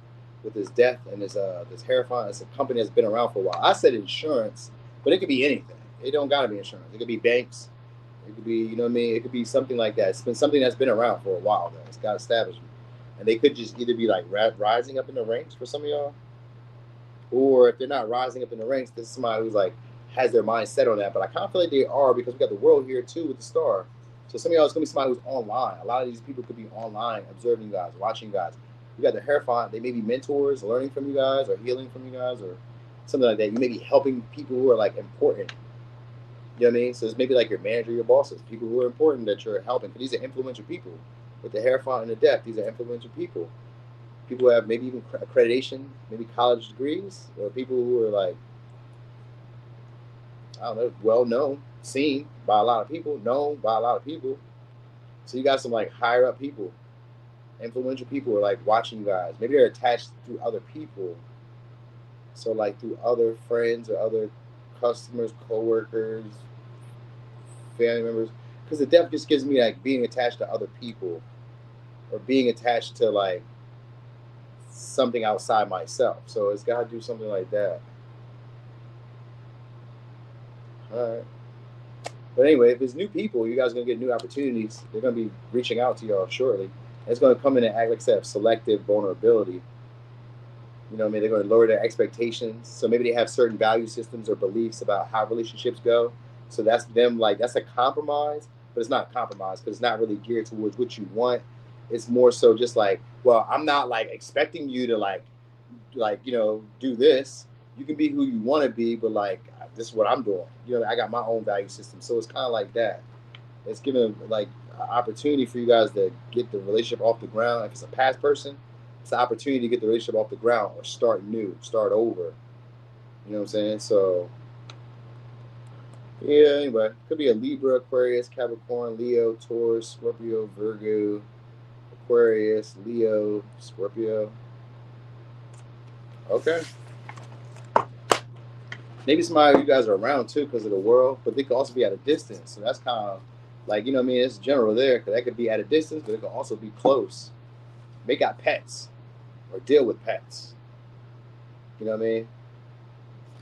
With this death and this Hierophant, it's a company that's been around for a while. I said insurance, but it could be anything. It don't gotta be insurance. It could be banks. It could be, you know what I mean? It could be something like that. It's been something that's been around for a while though. It's got establishment. And they could just either be like rising up in the ranks for some of y'all, or if they're not rising up in the ranks, this is somebody who's like has their mind set on that. But I kind of feel like they are, because we got the world here too with the star. So some of y'all is gonna be somebody who's online. A lot of these people could be online, observing you guys, watching you guys. You got the Hierophant. They may be mentors, learning from you guys, or healing from you guys, or something like that. You may be helping people who are like important. You know what I mean? So it's maybe like your manager, your bosses, people who are important that you're helping. Because these are influential people. With the Hierophant and the Death, these are influential people. People who have maybe even accreditation, maybe college degrees, or people who are like, I don't know, well known, seen by a lot of people, known by a lot of people. So you got some like higher up people, influential people who are like watching you guys. Maybe they're attached through other people. So like through other friends or other customers, coworkers, family members. Because the Death just gives me like being attached to other people, or being attached to like something outside myself. So it's got to do something like that. All right. But anyway, if it's new people, you guys are going to get new opportunities. They're going to be reaching out to y'all shortly. And it's going to come in and act like they have selective vulnerability. You know what I mean? They're going to lower their expectations. So maybe they have certain value systems or beliefs about how relationships go. So that's them, like, that's a compromise, but it's not a compromise because it's not really geared towards what you want. It's more so just like, well, I'm not like expecting you to like, do this. You can be who you want to be, but like, this is what I'm doing. I got my own value system. So it's kind of like that. It's giving like an opportunity for you guys to get the relationship off the ground. If it's a past person, it's an opportunity to get the relationship off the ground or start new, start over. You know what I'm saying? So, yeah, anyway, could be a Libra, Aquarius, Capricorn, Leo, Taurus, Scorpio, Virgo, Aquarius, Leo, Scorpio. Okay. Maybe somebody of you guys are around too because of the world, but they could also be at a distance. So that's kind of like, you know what I mean? It's general there because that could be at a distance, but it could also be close. They got pets or deal with pets. You know what I mean?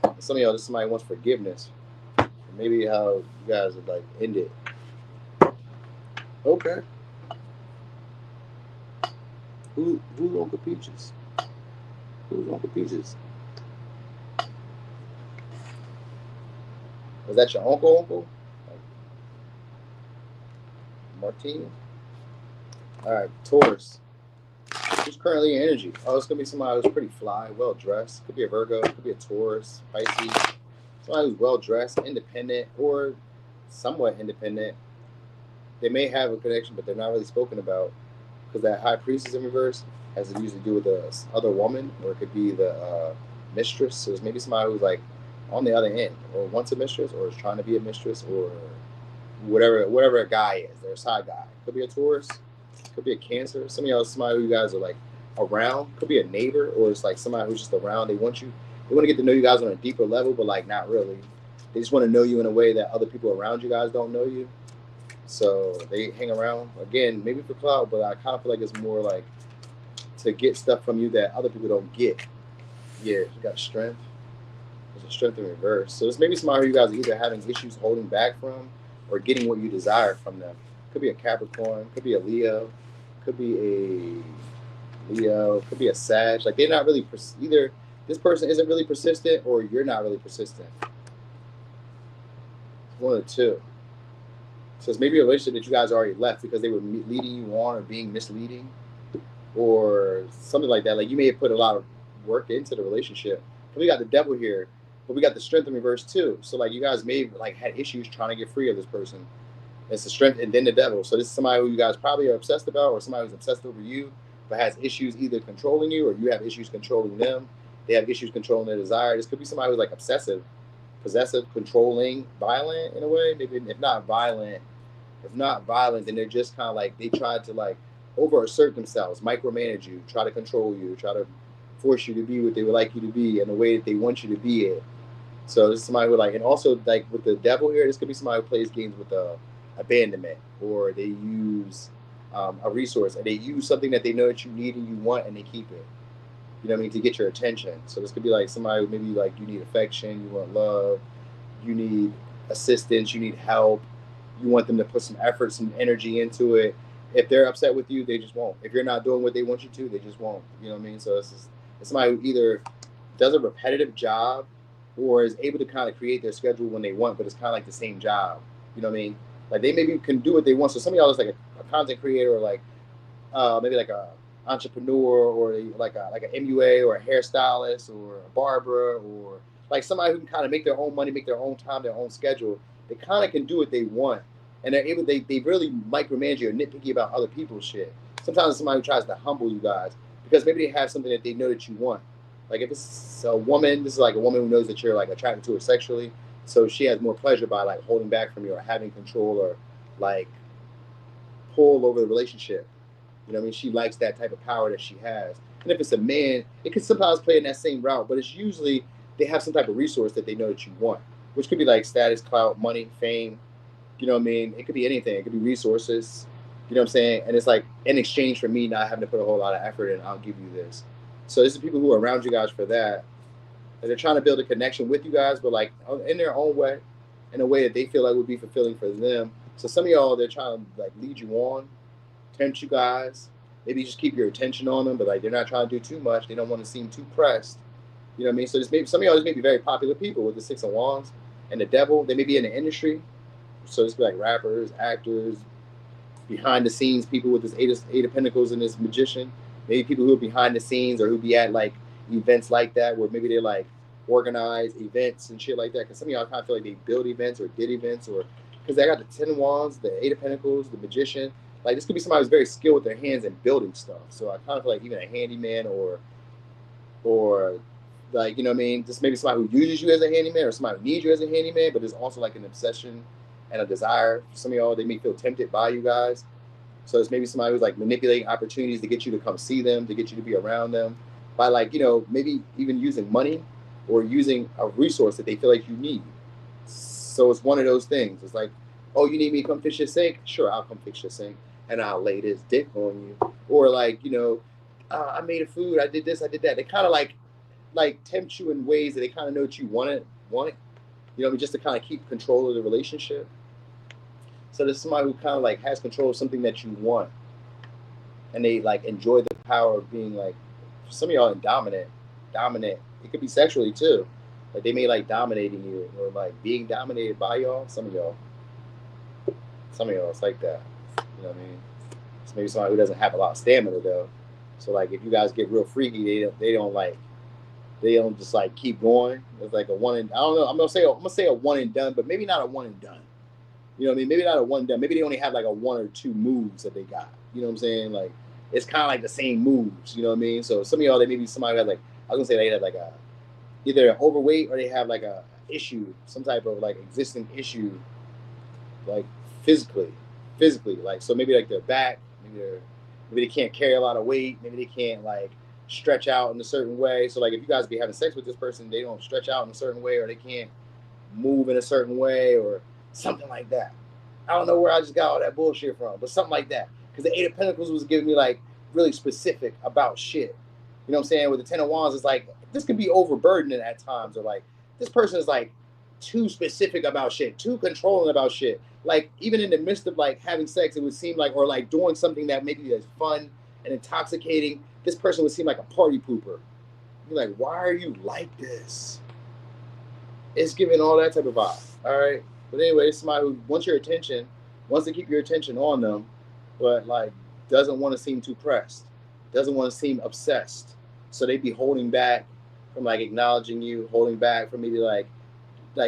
And some of y'all, just somebody wants forgiveness. Maybe how you guys would like end it. Okay. Who's Uncle Peaches? Who's Uncle Peaches? Was that your uncle? Like Martine? All right, Taurus. Who's currently in energy? Oh, it's gonna be somebody who's pretty fly, well dressed. Could be a Virgo, could be a Taurus, Pisces. Somebody who's well dressed, independent, or somewhat independent. They may have a connection, but they're not really spoken about because that High Priestess in reverse has to usually do with the other woman, or it could be the mistress. So it's maybe somebody who's like on the other end, or wants a mistress, or is trying to be a mistress, or whatever a guy is. They're a side guy. Could be a Taurus, could be a Cancer. Some of y'all, somebody who you guys are like around. Could be a neighbor, or it's like somebody who's just around. They want you. They want to get to know you guys on a deeper level, but like not really. They just want to know you in a way that other people around you guys don't know you. So they hang around again, maybe for clout, but I kind of feel like it's more like to get stuff from you that other people don't get. Yeah, you got strength. There's a strength in reverse. So it's maybe somebody who you guys are either having issues holding back from or getting what you desire from them. Could be a Capricorn, could be a Leo, could be could be a Sag. Like they're not really either. This person isn't really persistent, or you're not really persistent. One of the two. So it's maybe a relationship that you guys already left because they were leading you on or being misleading or something like that. Like you may have put a lot of work into the relationship. And we got the devil here, but we got the strength in reverse too. So like you guys may have like had issues trying to get free of this person. It's the strength and then the devil. So this is somebody who you guys probably are obsessed about, or somebody who's obsessed over you, but has issues either controlling you or you have issues controlling them. They have issues controlling their desire. This could be somebody who's like obsessive, possessive, controlling, violent in a way. Maybe if not violent, then they're just kind of like they tried to like overassert themselves, micromanage you, try to control you, try to force you to be what they would like you to be in the way that they want you to be it. So this is somebody who like, and also like with the devil here, this could be somebody who plays games with abandonment, or they use a resource, and they use something that they know that you need and you want, and they keep it. You know what I mean? To get your attention. So this could be like somebody who maybe like you need affection, you want love, you need assistance, you need help. You want them to put some effort, some energy into it. If they're upset with you, they just won't. If you're not doing what they want you to, they just won't. You know what I mean? So it's somebody who either does a repetitive job or is able to kind of create their schedule when they want, but it's kind of like the same job. You know what I mean? Like they maybe can do what they want. So some of y'all is like a content creator, or like maybe like a entrepreneur, or like an MUA, or a hairstylist, or a barber, or like somebody who can kind of make their own money, make their own time, their own schedule. They kind of can do what they want, and they're able. They really micromanage you or nitpicky about other people's shit. Sometimes it's somebody who tries to humble you guys because maybe they have something that they know that you want. Like if it's a woman, this is like a woman who knows that you're like attracted to her sexually, so she has more pleasure by like holding back from you or having control or like pull over the relationship. You know what I mean? She likes that type of power that she has. And if it's a man, it can sometimes play in that same route, but it's usually they have some type of resource that they know that you want, which could be like status, clout, money, fame. You know what I mean? It could be anything. It could be resources. You know what I'm saying? And it's like in exchange for me not having to put a whole lot of effort in, I'll give you this. So this is people who are around you guys for that. And they're trying to build a connection with you guys, but like in their own way, in a way that they feel like would be fulfilling for them. So some of y'all, they're trying to like lead you on, tempt you guys, maybe just keep your attention on them, but like they're not trying to do too much. They don't want to seem too pressed. You know what I mean? So this maybe some of y'all may be very popular people with the Six of Wands and the Devil. They may be in the industry. So this could be like rappers, actors, behind the scenes people with this eight of Pentacles and this Magician. Maybe people who are behind the scenes or who be at like events like that where maybe they're like organize events and shit like that. Because some of y'all kind of feel like they build events or did events, or because they got the 10 of Wands, the 8 of Pentacles, the Magician. Like this could be somebody who's very skilled with their hands and building stuff. So I kind of feel like even a handyman or like, you know what I mean? Just maybe somebody who uses you as a handyman or somebody who needs you as a handyman, but there's also like an obsession and a desire. For some of y'all, they may feel tempted by you guys. So it's maybe somebody who's like manipulating opportunities to get you to come see them, to get you to be around them by like, you know, maybe even using money or using a resource that they feel like you need. So it's one of those things. It's like, oh, you need me to come fix your sink? Sure, I'll come fix your sink and I'll lay this dick on you. Or like, you know, I made a food, I did this, I did that. They kind of like tempt you in ways that they kind of know what you want it, you know, just to kind of keep control of the relationship. So there's somebody who kind of like has control of something that you want, and they like enjoy the power of being like, some of y'all dominant. It could be sexually too. Like they may like dominating you or like being dominated by y'all. Some of y'all, it's like that. You know what I mean? It's maybe somebody who doesn't have a lot of stamina though. So like if you guys get real freaky, they don't just like keep going. It's like a one and I don't know. I'm gonna say a one and done, but maybe not a one and done. You know what I mean? Maybe not a one and done. Maybe they only have like a one or two moves that they got. You know what I'm saying? Like it's kind of like the same moves. You know what I mean? So some of y'all, they maybe somebody had like I was gonna say they have like a either an overweight or they have like a issue, some type of like existing issue, like physically. Like so maybe like their back, maybe they can't carry a lot of weight, maybe they can't like stretch out in a certain way. So like if you guys be having sex with this person, they don't stretch out in a certain way or they can't move in a certain way or something like that. I don't know where I just got all that bullshit from, but something like that. Because the Eight of Pentacles was giving me like really specific about shit. You know what I'm saying? With the Ten of Wands, it's like this could be overburdening at times, or like this person is like too specific about shit, too controlling about shit. Like even in the midst of like having sex, it would seem like, or like doing something that maybe is fun and intoxicating, this person would seem like a party pooper. You're like, why are you like this? It's giving all that type of vibe. All right. But anyway, it's somebody who wants your attention, wants to keep your attention on them, but like doesn't want to seem too pressed, doesn't want to seem obsessed. So they be holding back from like acknowledging you, holding back from maybe like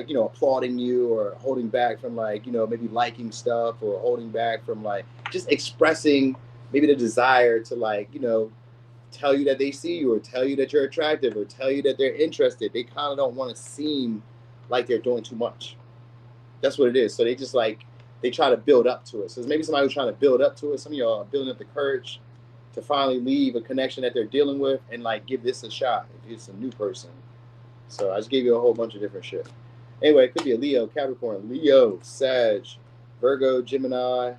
you know, applauding you, or holding back from like, you know, maybe liking stuff, or holding back from like just expressing maybe the desire to like, you know, tell you that they see you, or tell you that you're attractive, or tell you that they're interested. They kind of don't want to seem like they're doing too much. That's what it is. So they just like, they try to build up to it. So maybe somebody who's trying to build up to it. Some of y'all are building up the courage to finally leave a connection that they're dealing with and like give this a shot if it's a new person. So I just gave you a whole bunch of different shit. Anyway, it could be a Leo, Capricorn, Leo, Sag, Virgo, Gemini.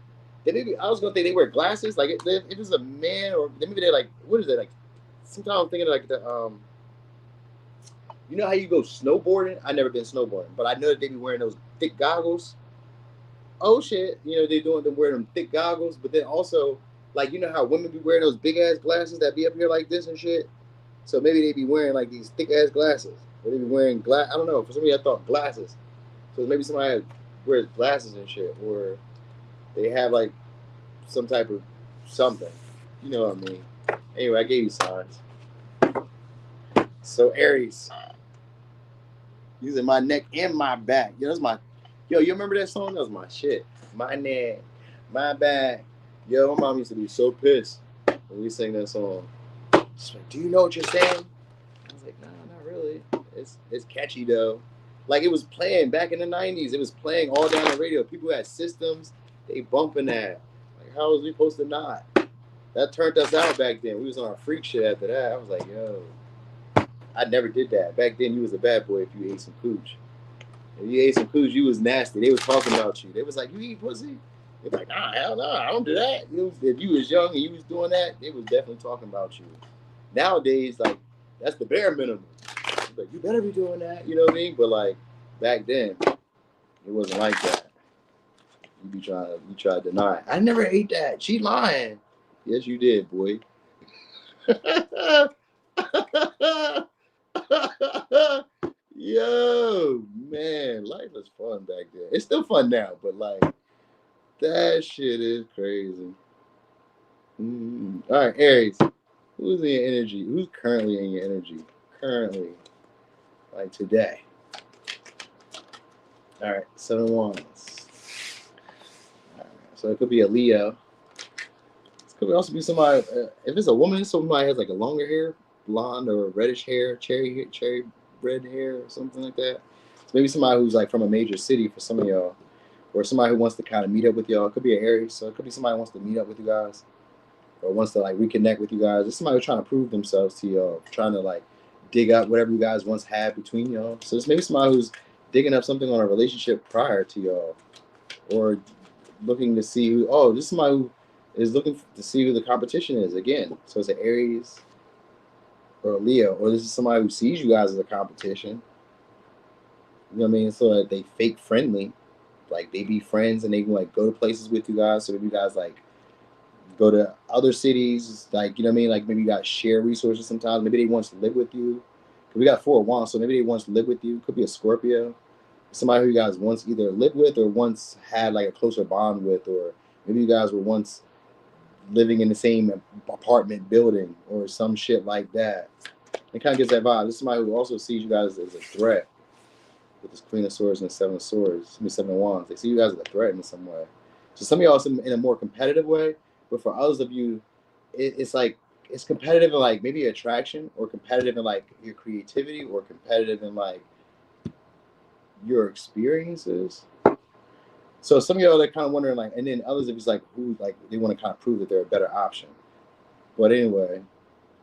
Maybe I was gonna think they wear glasses. Like if it's a man, or maybe they're like, what is it like? Sometimes I'm thinking like the you know how you go snowboarding? I've never been snowboarding, but I know that they be wearing those thick goggles. Oh shit, you know they're wearing them thick goggles, but then also like you know how women be wearing those big ass glasses that be up here like this and shit. So maybe they be wearing like these thick ass glasses. Or they be wearing I don't know. For some reason I thought glasses. So maybe somebody wears glasses and shit. Or they have like some type of something. You know what I mean? Anyway, I gave you signs. So Aries. Using my neck and my back. You remember that song? That was my shit. My neck, my back. Yo, my mom used to be so pissed when we sang that song. She's like, do you know what you're saying? I was like, nah, not really. It's catchy though. Like it was playing back in the 90s. It was playing all down the radio. People had systems. They bumping that. Like how was we supposed to not? That turned us out back then. We was on our freak shit after that. I was like, yo, I never did that. Back then you was a bad boy if you ate some cooch. If you ate some cooch, you was nasty. They was talking about you. They was like, you eat pussy? They're like, nah, hell no, I don't do that. If you was young and you was doing that, they was definitely talking about you. Nowadays, like, that's the bare minimum. Like, you better be doing that, you know what I mean? But like back then, it wasn't like that. You try to deny it. I never ate that. She lying. Yes, you did, boy. Yo, man, life was fun back then. It's still fun now, but like that shit is crazy. All right, Aries. Who's in your energy? Who's currently in your energy? Currently, like today. All right, 7 of Wands. All right, so it could be a Leo. It could also be somebody. If it's a woman, somebody has like a longer hair, blonde or reddish hair, cherry red hair, or something like that. So maybe somebody who's like from a major city for some of y'all, or somebody who wants to kind of meet up with y'all. It could be an Aries, so it could be somebody who wants to meet up with you guys, or wants to like reconnect with you guys. It's somebody who's trying to prove themselves to y'all, trying to like dig up whatever you guys once had between y'all. So it's maybe somebody who's digging up something on a relationship prior to y'all, or looking to see who. Oh, this is somebody who is looking to see who the competition is again. So it's an Aries or a Leo, or this is somebody who sees you guys as a competition. You know what I mean? So that they fake friendly, like they be friends and they can like go to places with you guys. So if you guys like go to other cities, like, you know what I mean? Like maybe you guys share resources sometimes. Maybe they want to live with you. We got 4 of Wands, so maybe they want to live with you. Could be a Scorpio. Somebody who you guys once either lived with or once had like a closer bond with, or maybe you guys were once living in the same apartment building or some shit like that. It kind of gives that vibe. This is somebody who also sees you guys as a threat with this Queen of Swords and the Seven of Swords, Seven of Wands. They see you guys as a threat in some way. So some of y'all in a more competitive way, but for others of you, it's like it's competitive in like maybe attraction, or competitive in like your creativity, or competitive in like your experiences. So some of y'all are kind of wondering like, and then others of you like who like they want to kind of prove that they're a better option. But anyway,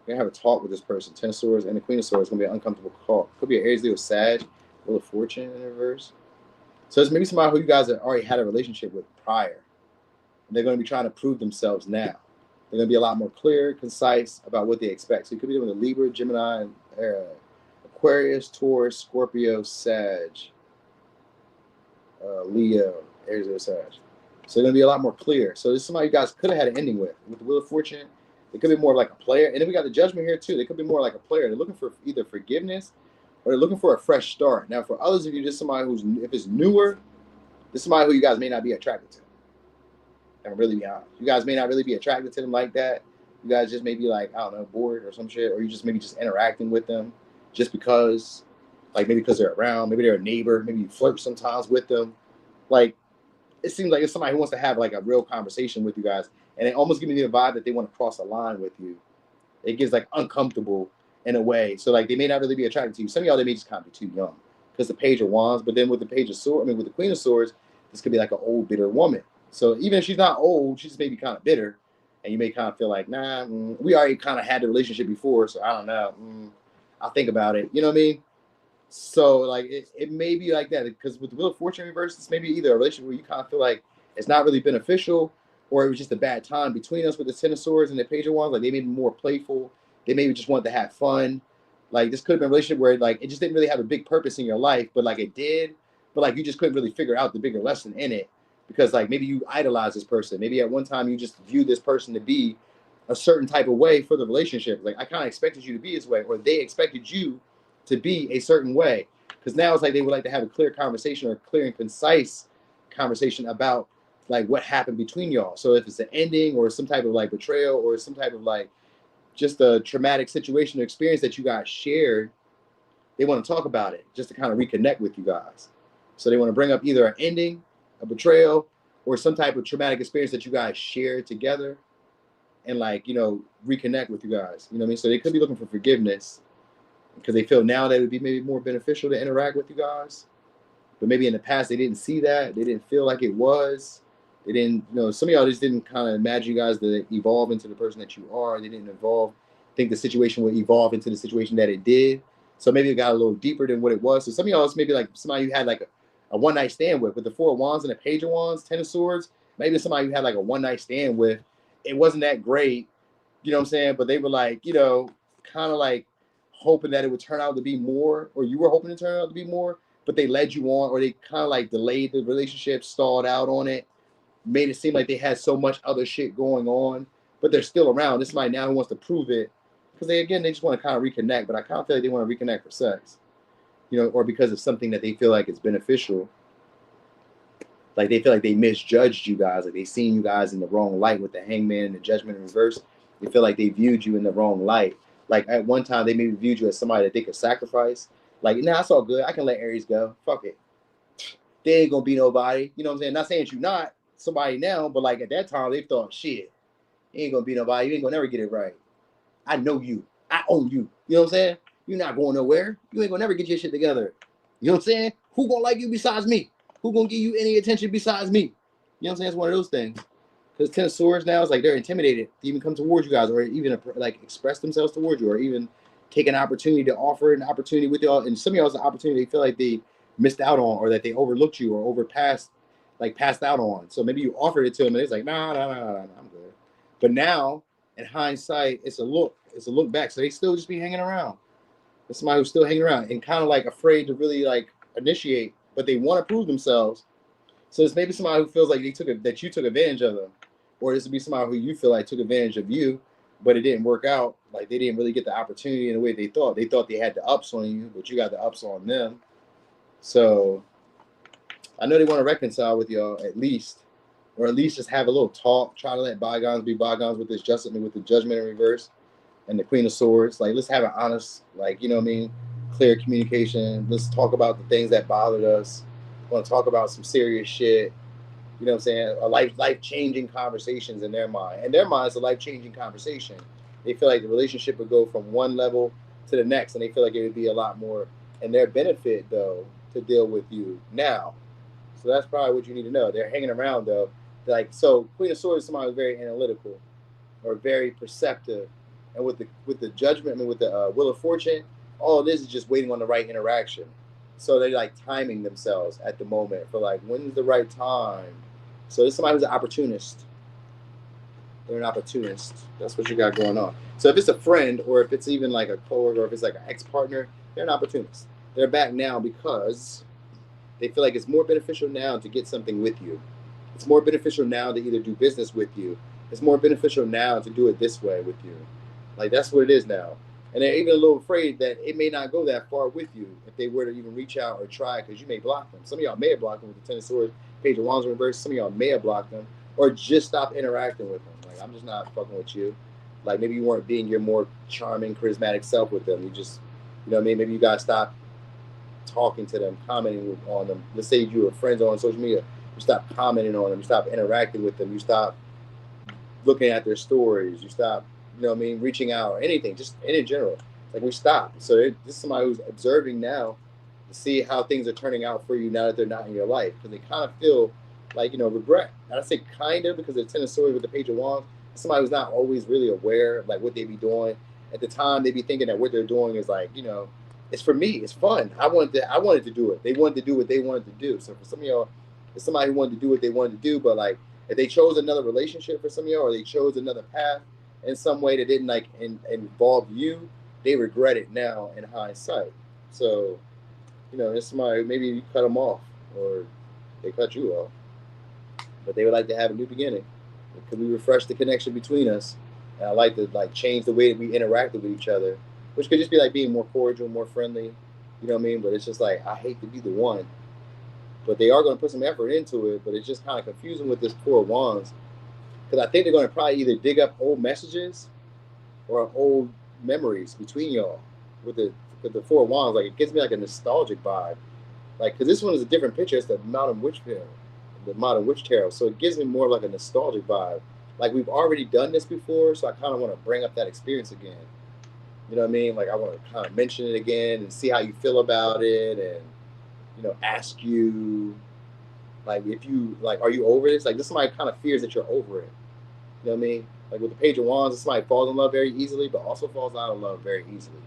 we're gonna have a talk with this person. 10 of Swords and the Queen of Swords. It's gonna be an uncomfortable talk. Could be an Aries, Leo, Sag, Wheel of Fortune in reverse. So it's maybe somebody who you guys have already had a relationship with prior. And they're going to be trying to prove themselves now. They're going to be a lot more clear, concise about what they expect. So you could be doing a Libra, Gemini, Aquarius, Taurus, Scorpio, Sag, Leo, Aries, Leo, Sag. So they're going to be a lot more clear. So this is somebody you guys could have had an ending with. With the Wheel of Fortune, they could be more like a player. And then we got the Judgment here too. They could be more like a player. They're looking for either forgiveness or they're looking for a fresh start. Now, for others of you, just somebody who's, if it's newer, this is somebody who you guys may not be attracted to. I'm really be honest. You guys may not really be attracted to them like that. You guys just may be like, I don't know, bored or some shit, or you just maybe just interacting with them just because, like maybe because they're around, maybe they're a neighbor, maybe you flirt sometimes with them. Like, it seems like it's somebody who wants to have like a real conversation with you guys, and it almost gives me the vibe that they want to cross a line with you. It gets like uncomfortable in a way. So like they may not really be attracted to you. Some of y'all, they may just kind of be too young because the Page of Wands, but then with the Page of Swords, with the Queen of Swords, this could be like an old, bitter woman. So even if she's not old, she's maybe kind of bitter, and you may kind of feel like, nah, we already kind of had the relationship before, so I don't know. I'll think about it. You know what I mean? So like it may be like that because with the Wheel of Fortune reverse, it's maybe either a relationship where you kind of feel like it's not really beneficial, or it was just a bad time between us with the Ten of Swords and the Page of Wands. Like they may be more playful. They maybe just wanted to have fun. Like this could have been a relationship where like it just didn't really have a big purpose in your life, but like it did, but like you just couldn't really figure out the bigger lesson in it. Because like maybe you idolize this person. Maybe at one time you just viewed this person to be a certain type of way for the relationship. Like I kind of expected you to be this way, or they expected you to be a certain way. Because now it's like they would like to have a clear conversation, or a clear and concise conversation about like what happened between y'all. So if it's an ending or some type of like betrayal or some type of like just a traumatic situation or experience that you guys shared, they want to talk about it just to kind of reconnect with you guys. So they want to bring up either an ending, a betrayal, or some type of traumatic experience that you guys shared together and like, you know, reconnect with you guys. You know what I mean? So they could be looking for forgiveness because they feel now that it would be maybe more beneficial to interact with you guys. But maybe in the past they didn't see that. They didn't feel like it was. They didn't, you know, some of y'all just didn't kind of imagine you guys to evolve into the person that you are. They didn't think the situation would evolve into the situation that it did. So maybe it got a little deeper than what it was. So some of y'all is maybe like somebody you had like a one-night stand with the Four of Wands and the Page of Wands, Ten of Swords. Maybe somebody you had like a one-night stand with. It wasn't that great, you know what I'm saying? But they were like, you know, kind of like hoping that it would turn out to be more, or you were hoping to turn out to be more, but they led you on, or they kind of like delayed the relationship, stalled out on it, made it seem like they had so much other shit going on, but they're still around. This is somebody now who wants to prove it because they just want to kind of reconnect, but I kind of feel like they want to reconnect for sex. You know, or because of something that they feel like is beneficial. Like they feel like they misjudged you guys, like they seen you guys in the wrong light with the Hangman and the Judgment in reverse. They feel like they viewed you in the wrong light. Like at one time they maybe viewed you as somebody that they could sacrifice. Like, nah, it's all good. I can let Aries go. Fuck it. They ain't gonna be nobody. You know what I'm saying? Not saying you're not somebody now, but like at that time they thought, shit, you ain't gonna be nobody. You ain't gonna never get it right. I know you. I own you. You know what I'm saying? You're not going nowhere. You ain't gonna never get your shit together. You know what I'm saying? Who gonna like you besides me? Who gonna give you any attention besides me? You know what I'm saying? It's one of those things. Because Ten of Swords now is like they're intimidated to even come towards you guys, or even like express themselves towards you, or even take an opportunity to offer an opportunity with y'all. And some of y'all's an opportunity they feel like they missed out on, or that they overlooked you, or passed out on. So maybe you offered it to them and it's like, nah, I'm good. But now, in hindsight, it's a look back. So they still just be hanging around. It's somebody who's still hanging around and kind of like afraid to really like initiate, but they want to prove themselves. So it's maybe somebody who feels like that you took advantage of them, or this would be somebody who you feel like took advantage of you, but it didn't work out. Like they didn't really get the opportunity in the way they thought. They thought they had the ups on you, but you got the ups on them. So I know they want to reconcile with y'all at least. or at least just have a little talk. Try to let bygones be bygones with this Judgment in reverse and the Queen of Swords. Like, let's have an honest, like, you know what I mean, clear communication. Let's talk about the things that bothered us. I want to talk about some serious shit. You know what I'm saying? A life changing conversations in their mind. In their mind, it's a life changing conversation. They feel like the relationship would go from one level to the next, and they feel like it would be a lot more in their benefit, though, to deal with you now. So that's probably what you need to know. They're hanging around, though. Like, so Queen of Swords is somebody who's very analytical or very perceptive, and with the Judgment, I mean, with the Wheel of Fortune, all it is just waiting on the right interaction. So they like timing themselves at the moment for like, when's the right time. So there's somebody who's an opportunist. They're an opportunist. That's what you got going on. So if it's a friend, or if it's even like a coworker, or if it's like an ex-partner, they're an opportunist. They're back now because they feel like it's more beneficial now to get something with you. It's more beneficial now to either do business with you. It's more beneficial now to do it this way with you. Like, that's what it is now. And they're even a little afraid that it may not go that far with you if they were to even reach out or try, because you may block them. Some of y'all may have blocked them with the Ten of Swords, Page of Wands in reverse. Some of y'all may have blocked them or just stop interacting with them. Like, I'm just not fucking with you. Like, maybe you weren't being your more charming, charismatic self with them. You just, you know what I mean? Maybe you guys stop talking to them, commenting on them. Let's say you were friends on social media. You stop commenting on them. You stop interacting with them. You stop looking at their stories. You stop, you know what I mean, reaching out or anything, just in general. Like, we stop. So this is somebody who's observing now to see how things are turning out for you now that they're not in your life. Because they kind of feel like, you know, regret. And I say kind of because the Ten of Swords with the Page of Wands, somebody who's not always really aware of like what they be doing. At the time, they be thinking that what they're doing is like, you know, it's for me. It's fun. I wanted to do it. They wanted to do what they wanted to do. So for some of y'all, it's somebody who wanted to do what they wanted to do, but like if they chose another relationship for some of y'all, or they chose another path in some way that didn't like involve you, they regret it now in hindsight. So, you know, it's somebody, maybe you cut them off or they cut you off, but they would like to have a new beginning. Could we refresh the connection between us? And I like to like change the way that we interacted with each other, which could just be like being more cordial, more friendly. You know what I mean? But it's just like, I hate to be the one. But they are going to put some effort into it. But it's just kind of confusing with this Four of Wands, because I think they're going to probably either dig up old messages or old memories between y'all with the Four of Wands. Like, it gives me like a nostalgic vibe. Like, because this one is a different picture. It's the Modern Witch Tarot, the Modern Witch Tarot. So it gives me more of like a nostalgic vibe. Like, we've already done this before, so I kind of want to bring up that experience again. You know what I mean? Like, I want to kind of mention it again and see how you feel about it, and, you know, ask you, like, if you, like, are you over this? Like, this somebody kind of fears that you're over it. You know what I mean? Like, with the Page of Wands, somebody falls in love very easily, but also falls out of love very easily.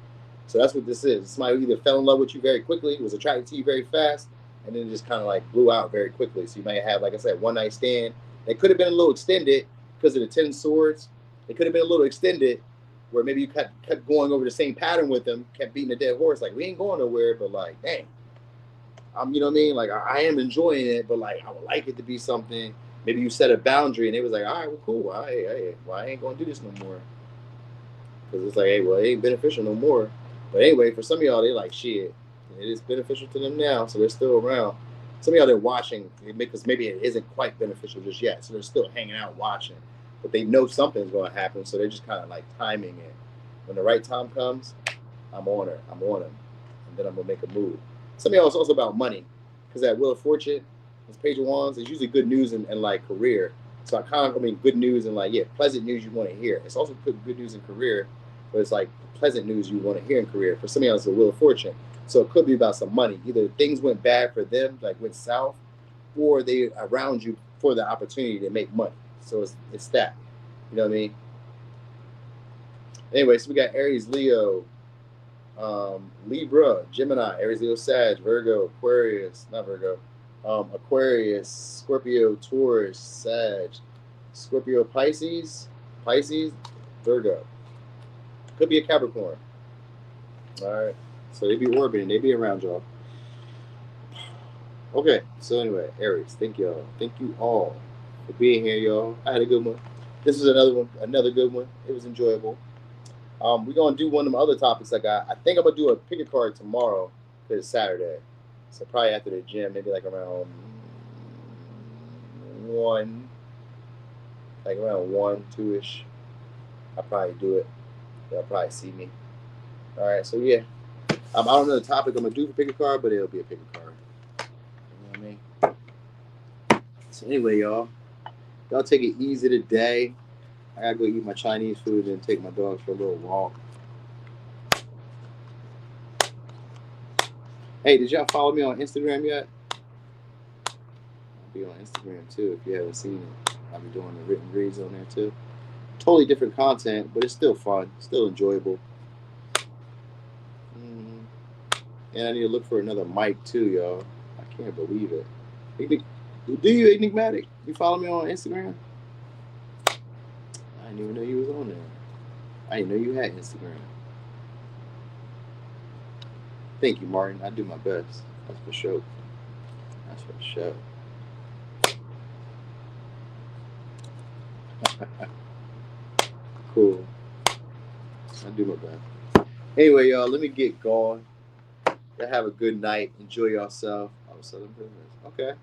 So that's what this is. Somebody who either fell in love with you very quickly, was attracted to you very fast, and then just kind of, like, blew out very quickly. So you might have, like I said, one night stand. They could have been a little extended because of the Ten of Swords. It could have been a little extended where maybe you kept going over the same pattern with them, kept beating a dead horse. Like, we ain't going nowhere, but like, dang, you know what I mean? Like, I am enjoying it, but like, I would like it to be something. Maybe you set a boundary and it was like, all right, well, cool. Well, I ain't going to do this no more. Because it's like, hey, well, it ain't beneficial no more. But anyway, for some of y'all, they like, shit, it is beneficial to them now, so they're still around. Some of y'all, they're watching because maybe it isn't quite beneficial just yet, so they're still hanging out watching. But they know something's going to happen, so they're just kind of like timing it. When the right time comes, I'm on her. I'm on him. And then I'm going to make a move. Some of y'all, it's also about money. Because that Wheel of Fortune, this Page of Wands, is usually good news and like career. So I mean, good news and like, yeah, pleasant news you want to hear. It's also good news in career, but it's like pleasant news you want to hear in career. For some of y'all, it's the Wheel of Fortune. So it could be about some money. Either things went bad for them, like went south, or they around you for the opportunity to make money. So it's that. You know what I mean? Anyway, so we got Aries, Leo, Libra, Gemini, Aries, Leo, Sag, Virgo, Aquarius, not Virgo, Aquarius, Scorpio, Taurus, Sag, Scorpio, Pisces, Virgo. Could be a Capricorn. All right. So they be orbiting. They be around y'all. Okay. So anyway, Aries, thank y'all. Thank you all for being here, y'all. I had a good one. This was another good one. It was enjoyable. We're going to do one of the other topics I got. I think I'm going to do a pick a card tomorrow because it's Saturday. So probably after the gym, maybe like around 1. like around 1, 2-ish. I'll probably do it. Y'all probably see me. All right, so yeah. I don't know the topic I'm gonna do for pick a card, but it'll be a pick a card. You know what I mean? So anyway, y'all take it easy today. I gotta go eat my Chinese food and take my dogs for a little walk. Hey, did y'all follow me on Instagram yet? I'll be on Instagram too if you haven't seen it. I'll be doing the written reads on there too. Totally different content, but it's still fun, still enjoyable. And I need to look for another mic too, y'all. I can't believe it. Do you, Enigmatic? You follow me on Instagram? I didn't even know you was on there. I didn't know you had Instagram. Thank you, Martin. I do my best. That's for sure. That's for sure. Cool. I do my best. Anyway, y'all, let me get going. Y'all have a good night. Enjoy yourself. Oh, Southern Business. Okay.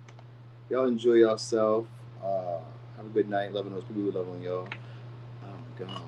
Y'all enjoy yourself. Have a good night. Loving those people who love on y'all. I'm gone.